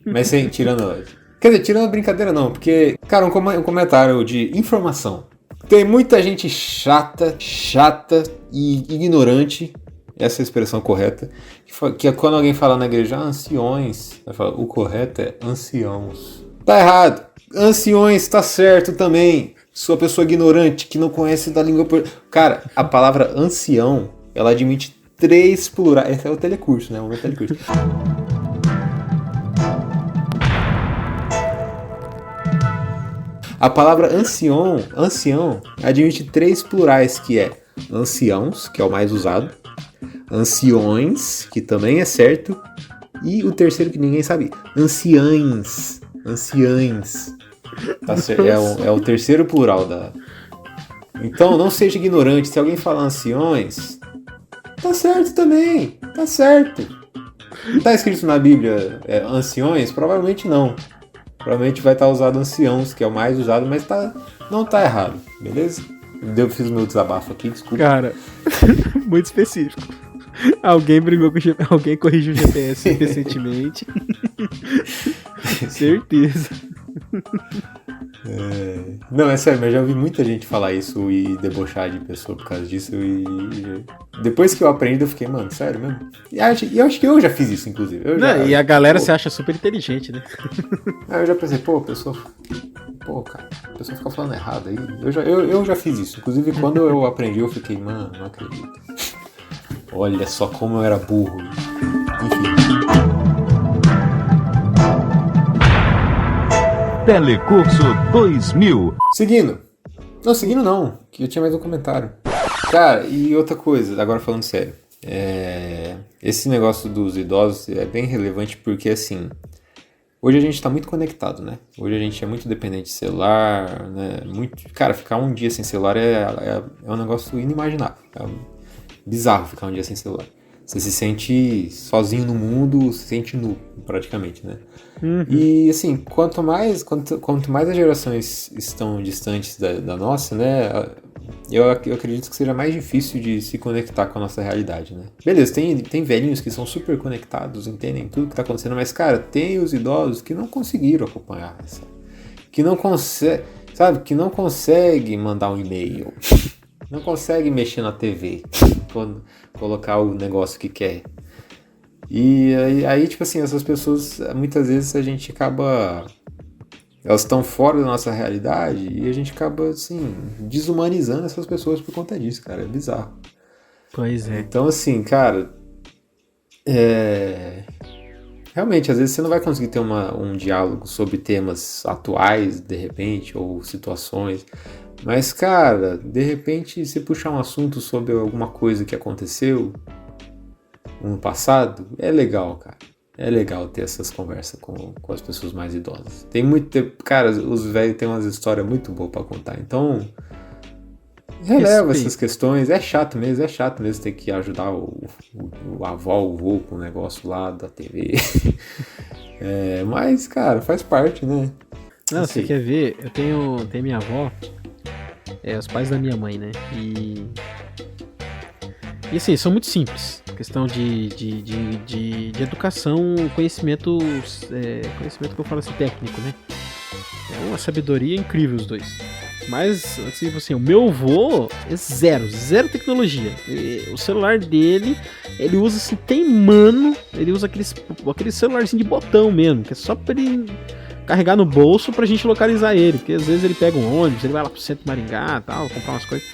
S1: Mas sem, tirando a brincadeira não, porque, cara, um comentário de informação. Tem muita gente chata e ignorante, essa é a expressão correta, que quando alguém fala na igreja, anciões, vai falar, o correto é anciãos. Tá errado, anciões tá certo também. Sou uma pessoa ignorante que não conhece da língua... Cara, a palavra ancião, ela admite 3 plurais. Esse é o telecurso, né? O meu telecurso. A palavra ancião admite 3 plurais, que é anciãos, que é o mais usado, anciões, que também é certo, e o terceiro que ninguém sabe, anciães. Tá certo? É o terceiro plural da... Então, não seja ignorante. Se alguém falar anciões, tá certo também. Tá certo. Tá escrito na Bíblia anciões? Provavelmente não. Provavelmente vai estar usado anciãos, que é o mais usado, mas não tá errado, beleza? Eu fiz o meu desabafo aqui, desculpa.
S3: Cara, muito específico. Alguém brigou com alguém corrigiu o GPS recentemente. Certeza.
S1: Não, é sério, mas já ouvi muita gente falar isso e debochar de pessoa por causa disso. E depois que eu aprendi, eu fiquei, mano, sério mesmo? E eu acho que eu já fiz isso, inclusive.
S3: E a galera se acha super inteligente, né?
S1: Aí eu já pensei, cara, a pessoa fica falando errado aí. Eu já fiz isso. Inclusive, quando eu aprendi, eu fiquei, mano, não acredito. Olha só como eu era burro. Enfim.
S16: Telecurso 2000.
S1: Seguindo, que eu tinha mais um comentário. Cara, e outra coisa, agora falando sério. Esse negócio dos idosos é bem relevante porque, assim, hoje a gente tá muito conectado, né? Hoje a gente é muito dependente de celular, né? Cara, ficar um dia sem celular é um negócio inimaginável. É bizarro ficar um dia sem celular. Você se sente sozinho no mundo, se sente nu, praticamente, né? Uhum. E, assim, quanto mais as gerações estão distantes da nossa, né? Eu acredito que seja mais difícil de se conectar com a nossa realidade, né? Beleza, tem velhinhos que são super conectados, entendem tudo que tá acontecendo, mas, cara, tem os idosos que não conseguiram acompanhar, sabe? Que não consegue mandar um e-mail, não consegue mexer na TV, colocar o negócio que quer. E aí, tipo assim, essas pessoas, muitas vezes a gente acaba... Elas estão fora da nossa realidade e a gente acaba, assim, desumanizando essas pessoas por conta disso, cara. É bizarro.
S3: Pois é.
S1: Então, assim, cara... Realmente, às vezes você não vai conseguir ter um diálogo sobre temas atuais, de repente, ou situações... Mas, cara, de repente, se puxar um assunto sobre alguma coisa que aconteceu no passado, é legal, cara. É legal ter essas conversas com as pessoas mais idosas. Tem muito tempo... Cara, os velhos têm umas histórias muito boas pra contar. Então, releva essas questões. É chato mesmo ter que ajudar o avó, o vô com o negócio lá da TV. Mas, cara, faz parte, né?
S3: Não, assim. Você quer ver? Eu tenho minha avó... os pais da minha mãe, né? E E assim, são muito simples. Questão de educação, conhecimento que eu falo assim, técnico, né? É uma sabedoria incrível os dois. Mas, assim, o meu avô é zero tecnologia. O celular dele, ele usa assim, ele usa aquele celularzinho de botão mesmo, que é só pra ele carregar no bolso pra gente localizar ele, porque às vezes ele pega um ônibus, ele vai lá pro centro de Maringá, tal, comprar umas coisas.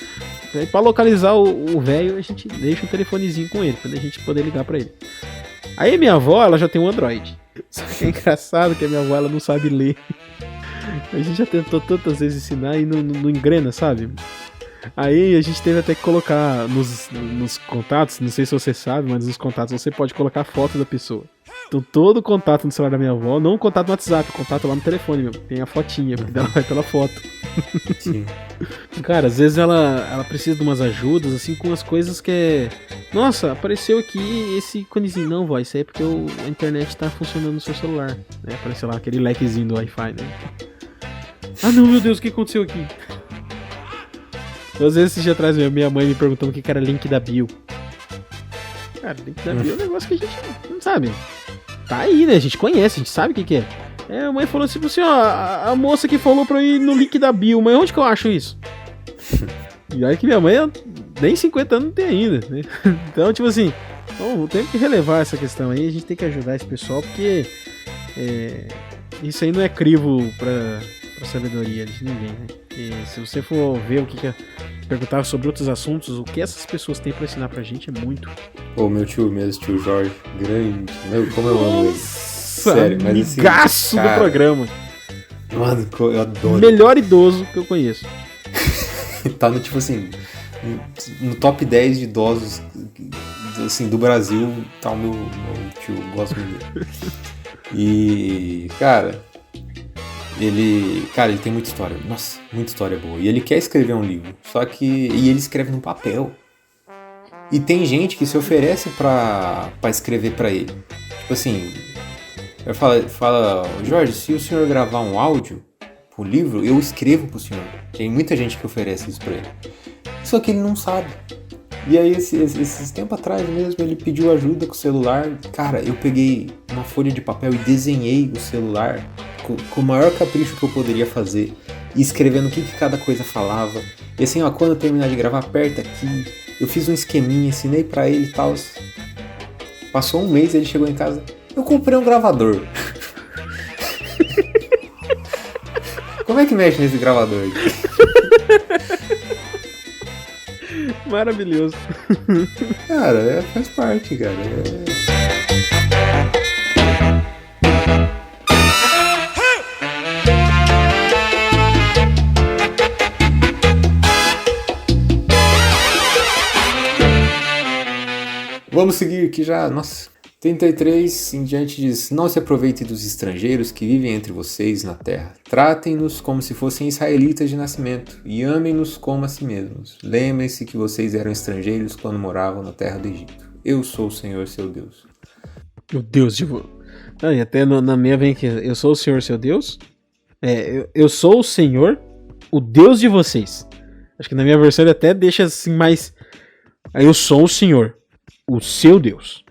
S3: Aí, pra localizar o velho, a gente deixa um telefonezinho com ele, pra a gente poder ligar pra ele. Aí minha avó, ela já tem um Android. Só que é engraçado que a minha avó, ela não sabe ler. A gente já tentou tantas vezes ensinar e não engrena, sabe? Aí a gente teve até que colocar nos contatos, não sei se você sabe, mas nos contatos você pode colocar a foto da pessoa. Então todo contato no celular da minha avó, não o contato no WhatsApp, o contato lá no telefone mesmo, tem a fotinha, porque dela vai pela foto.
S1: Sim.
S3: Cara, às vezes ela precisa de umas ajudas, assim, com as coisas que é... Nossa, apareceu aqui esse íconezinho. Não, vó, isso aí é porque a internet tá funcionando no seu celular, né? Apareceu lá aquele lequezinho do Wi-Fi, né? Ah não, meu Deus, o que aconteceu aqui? Às vezes esse dia atrás minha mãe me perguntando o que era link da bio. Cara, link da bio é um negócio que a gente não sabe. Tá aí, né? A gente conhece, a gente sabe o que é. A mãe falou assim, ó, a moça que falou pra eu ir no link da bio, mas onde que eu acho isso? E aí que minha mãe nem 50 anos não tem ainda, né? Então, tipo assim, temos que relevar essa questão aí, a gente tem que ajudar esse pessoal, porque isso aí não é crivo pra sabedoria de ninguém, né? E se você for ver o que perguntar sobre outros assuntos, o que essas pessoas têm pra ensinar pra gente é muito.
S1: Pô, meu tio mesmo, tio Jorge, grande, como eu amo ele. Sério, mas assim,
S3: amigaço do programa.
S1: Mano, eu adoro.
S3: Melhor idoso que eu conheço.
S1: Tá no, tipo assim, no top 10 de idosos, assim, do Brasil, tá o meu tio, gosto muito dele. E, cara, ele tem muita história, nossa, muita história boa. E ele quer escrever um livro, e ele escreve no papel. E tem gente que se oferece pra escrever pra ele. Tipo assim, fala, Jorge, se o senhor gravar um áudio pro livro, eu escrevo pro senhor. Tem muita gente que oferece isso pra ele. Só que ele não sabe. E aí, esses tempos atrás mesmo, ele pediu ajuda com o celular. Cara, eu peguei uma folha de papel e desenhei o celular com o maior capricho que eu poderia fazer. E escrevendo o que cada coisa falava. E assim, ó, quando eu terminar de gravar, aperta aqui. Eu fiz um esqueminha, ensinei pra ele e tal. Passou um mês, ele chegou em casa. Eu comprei um gravador. Como é que mexe nesse gravador aqui?
S3: Maravilhoso.
S1: Cara, faz parte, cara. Vamos seguir aqui já. Nossa. 33 em diante diz: não se aproveitem dos estrangeiros que vivem entre vocês na terra. Tratem-nos como se fossem israelitas de nascimento e amem-nos como a si mesmos. Lembrem-se que vocês eram estrangeiros quando moravam na terra do Egito. Eu sou o Senhor, seu Deus.
S3: Meu Deus, tipo... e até na minha vem que eu sou o Senhor, seu Deus. Eu sou o Senhor, o Deus de vocês. Acho que na minha versão ele até deixa assim mais... eu sou o Senhor, o seu Deus.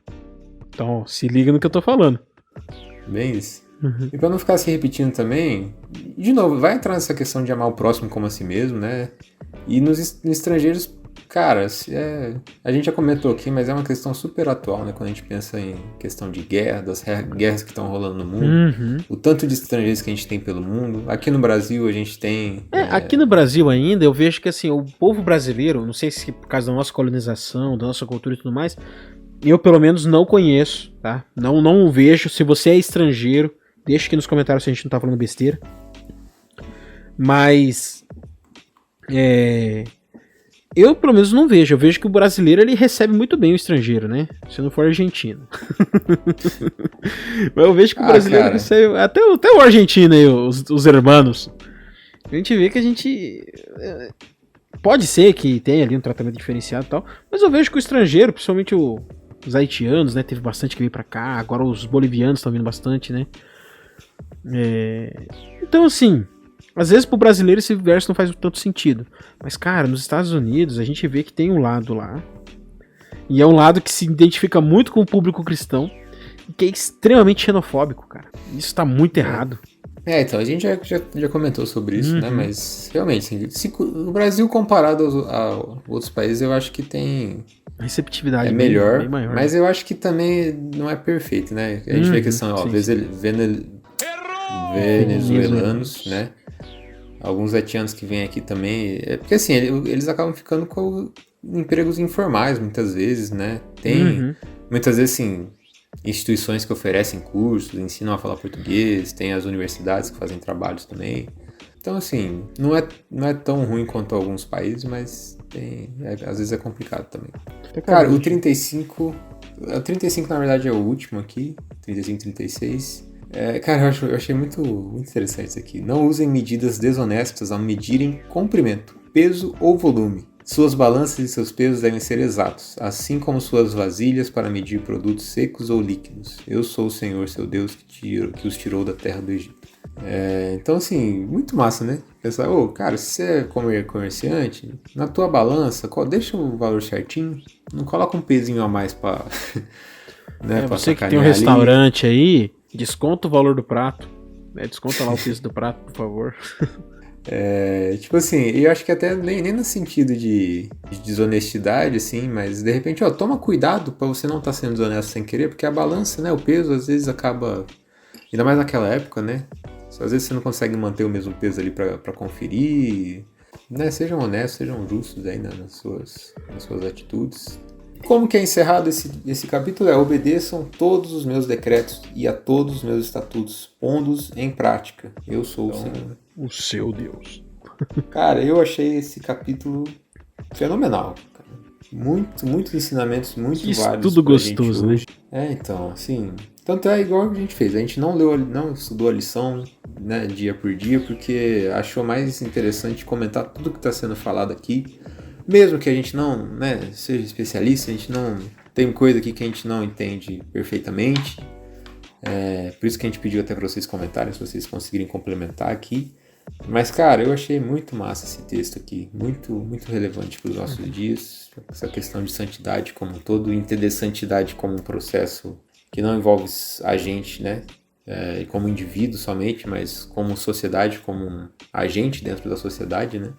S3: Então, se liga no que eu tô falando.
S1: Bem isso. E pra não ficar se repetindo também, de novo, vai entrar nessa questão de amar o próximo como a si mesmo, né? E nos estrangeiros, cara, a gente já comentou aqui, mas é uma questão super atual, né? Quando a gente pensa em questão de guerra, das guerras que estão rolando no mundo, o tanto de estrangeiros que a gente tem pelo mundo. Aqui no Brasil a gente tem...
S3: Aqui no Brasil ainda, eu vejo que assim, o povo brasileiro, não sei se por causa da nossa colonização, da nossa cultura e tudo mais... Eu, pelo menos, não conheço, tá? Não vejo. Se você é estrangeiro, deixa aqui nos comentários se a gente não tá falando besteira. Mas... eu, pelo menos, não vejo. Eu vejo que o brasileiro, ele recebe muito bem o estrangeiro, né? Se não for argentino. Mas eu vejo que o brasileiro recebe... Até o argentino aí, os hermanos. A gente vê que a gente... Pode ser que tenha ali um tratamento diferenciado e tal. Mas eu vejo que o estrangeiro, principalmente os haitianos, né? Teve bastante que veio pra cá. Agora os bolivianos estão vindo bastante, né? Então, assim, às vezes pro brasileiro esse verso não faz tanto sentido. Mas, cara, nos Estados Unidos a gente vê que tem um lado lá E é um lado que se identifica muito com o público cristão, que é extremamente xenofóbico, cara. Isso tá muito errado.
S1: Então, a gente já comentou sobre isso, né? Mas, realmente, assim, se o Brasil comparado a outros países, eu acho que tem...
S3: A receptividade
S1: é melhor,
S3: bem maior.
S1: Mas eu acho que também não é perfeito, né? A gente vê que são, venezuelanos, né? Alguns haitianos que vêm aqui também. É porque, assim, eles acabam ficando com empregos informais, muitas vezes, né? Tem, muitas vezes, assim... instituições que oferecem cursos, ensinam a falar português, tem as universidades que fazem trabalhos também. Então, assim, não é tão ruim quanto alguns países, mas às vezes é complicado também. Cara, o 35, na verdade, é o último aqui, 35, 36. Cara, eu achei muito interessante isso aqui. Não usem medidas desonestas ao medirem comprimento, peso ou volume. Suas balanças e seus pesos devem ser exatos, assim como suas vasilhas para medir produtos secos ou líquidos. Eu sou o Senhor, seu Deus, que os tirou da terra do Egito. Então, assim, muito massa, né? Pensar, cara, se você é comerciante, na tua balança, deixa o valor certinho, não coloca um pezinho a mais pra... né, pra
S3: você que tem um restaurante aí, desconta o valor do prato. Desconta lá o peso do prato, por favor.
S1: Tipo assim, eu acho que até nem no sentido de desonestidade, assim, mas de repente, toma cuidado pra você não estar sendo desonesto sem querer, porque a balança, né, o peso às vezes acaba, ainda mais naquela época, né, às vezes você não consegue manter o mesmo peso ali pra conferir, né, sejam honestos, sejam justos aí, né, nas suas atitudes. Como que é encerrado esse capítulo? Obedeçam todos os meus decretos e a todos os meus estatutos, pondo-os em prática. Eu sou o Senhor.
S3: O seu Deus.
S1: Cara, eu achei esse capítulo fenomenal. Cara. Muitos ensinamentos muito válidos.
S3: Tudo gostoso, né?
S1: Então, assim... Tanto é igual a gente fez. A gente não estudou a lição, né, dia por dia, porque achou mais interessante comentar tudo que está sendo falado aqui. Mesmo que a gente não, né, seja especialista, a gente não... Tem coisa aqui que a gente não entende perfeitamente. Por isso que a gente pediu até para vocês comentarem, se vocês conseguirem complementar aqui. Mas, cara, eu achei muito massa esse texto aqui. Muito, muito relevante para os nossos dias. Essa questão de santidade como um todo. Entender santidade como um processo que não envolve a gente, né? Como indivíduo somente, mas como sociedade, como um agente dentro da sociedade, né?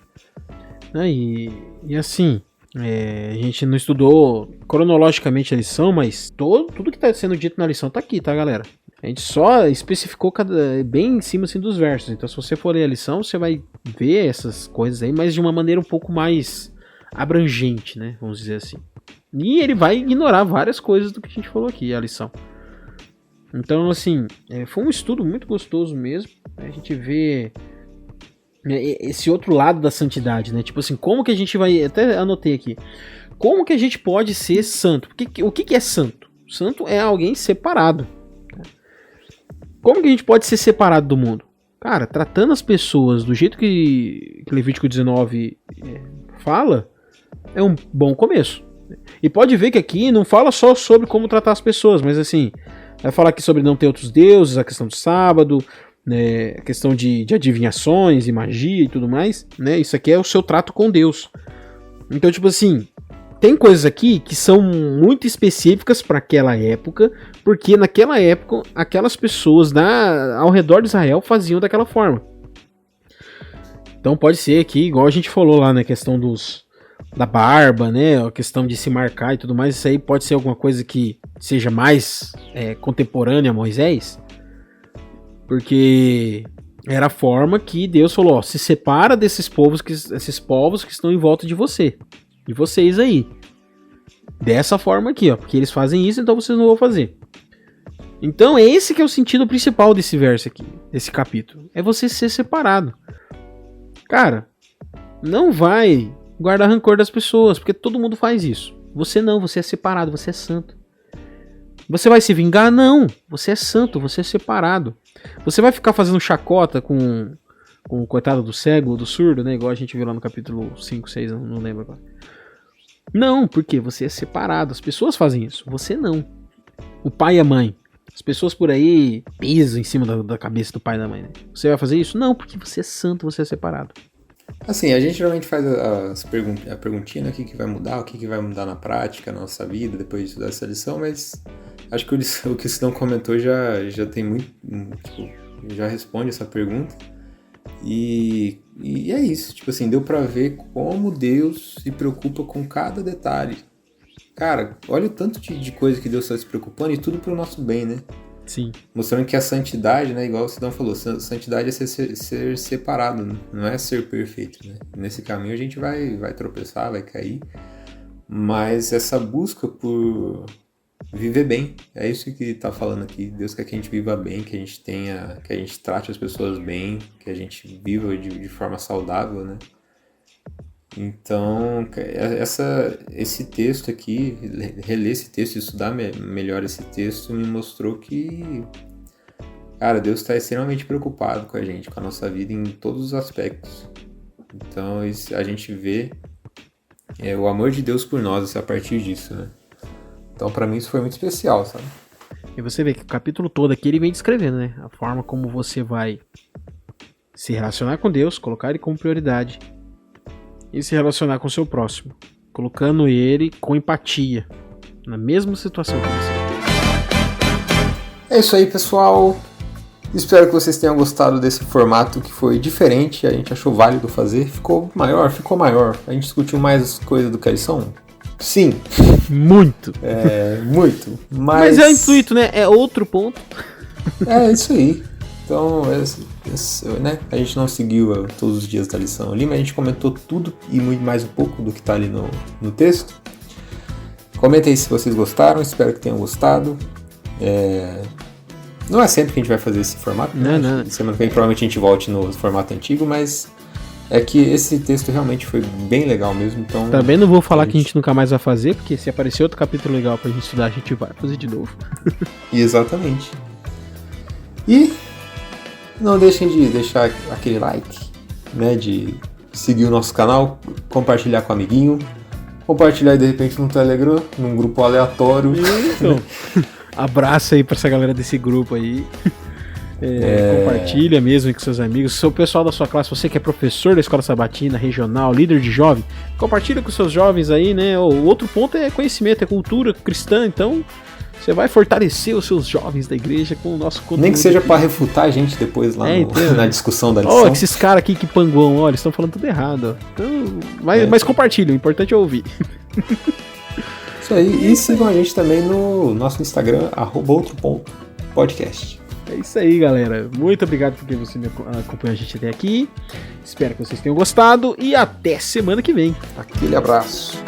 S3: E assim, a gente não estudou cronologicamente a lição, mas tudo que está sendo dito na lição tá aqui, tá, galera? A gente só especificou bem em cima assim, dos versos. Então, se você for ler a lição, você vai ver essas coisas aí, mas de uma maneira um pouco mais abrangente, né? Vamos dizer assim. E ele vai ignorar várias coisas do que a gente falou aqui, a lição. Então, assim, foi um estudo muito gostoso mesmo. A gente vê esse outro lado da santidade, né? Tipo assim, como que a gente vai... Até anotei aqui. Como que a gente pode ser santo? O que é santo? Santo é alguém separado. Como que a gente pode ser separado do mundo? Cara, tratando as pessoas do jeito que Levítico 19 fala, é um bom começo. E pode ver que aqui não fala só sobre como tratar as pessoas, mas assim, vai falar aqui sobre não ter outros deuses, a questão do sábado, né, a questão de adivinhações e magia e tudo mais, né? Isso aqui é o seu trato com Deus. Então, tipo assim, tem coisas aqui que são muito específicas para aquela época, porque naquela época aquelas pessoas ao redor de Israel faziam daquela forma. Então pode ser aqui, igual a gente falou lá na questão da barba, né, a questão de se marcar e tudo mais, isso aí pode ser alguma coisa que seja mais contemporânea a Moisés, porque era a forma que Deus falou, se separa desses povos que estão em volta de você. De vocês aí. Dessa forma aqui, ó. Porque eles fazem isso, então vocês não vão fazer. Então, esse que é o sentido principal desse verso aqui. Desse capítulo. É você ser separado. Cara, não vai guardar rancor das pessoas. Porque todo mundo faz isso. Você não, você é separado, você é santo. Você vai se vingar? Não. Você é santo, você é separado. Você vai ficar fazendo chacota com o coitado do cego ou do surdo, né? Igual a gente viu lá no capítulo 5, 6, não lembro agora. Não, porque você é separado. As pessoas fazem isso, você não. O pai e a mãe. As pessoas por aí pisam em cima da cabeça do pai e da mãe, né? Você vai fazer isso? Não, porque você é santo, você é separado.
S1: Assim, a gente geralmente faz a perguntinha, né? O que vai mudar, o que vai mudar na prática, na nossa vida, depois de estudar essa lição, mas acho que o que o Sidão comentou já tem muito, tipo, já responde essa pergunta. E é isso, tipo assim, deu pra ver como Deus se preocupa com cada detalhe. Cara, olha o tanto de coisa que Deus está se preocupando e tudo pro nosso bem, né?
S3: Sim.
S1: Mostrando que a santidade, né, igual o Sidão falou, santidade é ser separado, né? Não é ser perfeito, né? Nesse caminho a gente vai tropeçar, vai cair, mas essa busca por viver bem, é isso que tá falando aqui. Deus quer que a gente viva bem, que a gente trate as pessoas bem, que a gente viva de forma saudável, né? Então, esse texto aqui, reler esse texto, estudar melhor esse texto, me mostrou que, cara, Deus está extremamente preocupado com a gente, com a nossa vida em todos os aspectos. Então, a gente vê o amor de Deus por nós a partir disso, né? Então, pra mim, isso foi muito especial, sabe?
S3: E você vê que o capítulo todo aqui ele vem descrevendo, né? A forma como você vai se relacionar com Deus, colocar ele como prioridade e se relacionar com o seu próximo, colocando ele com empatia na mesma situação que você.
S1: É isso aí, pessoal. Espero que vocês tenham gostado desse formato que foi diferente, a gente achou válido fazer. Ficou maior. A gente discutiu mais coisa do que a lição? Sim.
S3: Muito.
S1: Muito.
S3: Mas é o intuito, né? É outro ponto.
S1: É isso aí. Então, né? A gente não seguiu todos os dias da lição ali, mas a gente comentou tudo e muito mais um pouco do que está ali no texto. Comentem aí se vocês gostaram, espero que tenham gostado. Não é sempre que a gente vai fazer esse formato, né?
S3: Não.
S1: Semana que vem provavelmente a gente volte no formato antigo, mas é que esse texto realmente foi bem legal mesmo. Então,
S3: também não vou falar que a gente nunca mais vai fazer, porque se aparecer outro capítulo legal pra gente estudar, a gente vai fazer de novo.
S1: Exatamente. E não deixem de deixar aquele like, né? De seguir o nosso canal, compartilhar com o amiguinho, compartilhar de repente no Telegram, num grupo aleatório.
S3: Então, abraço aí pra essa galera desse grupo aí. Compartilha mesmo com seus amigos. Se o pessoal da sua classe, você que é professor da escola sabatina, regional, líder de jovem, compartilha com seus jovens aí, né? O outro ponto é conhecimento, é cultura cristã, então você vai fortalecer os seus jovens da igreja com o nosso conteúdo.
S1: Nem que seja para refutar a gente depois lá na discussão da lição.
S3: Esses caras aqui que panguam, eles estão falando tudo errado. Então, mas compartilha, o importante é ouvir.
S1: Isso aí, e sigam a gente também no nosso Instagram, @outro.podcast.
S3: É isso aí, galera. Muito obrigado porque você me acompanhou a gente até aqui. Espero que vocês tenham gostado e até semana que vem.
S1: Aquele abraço.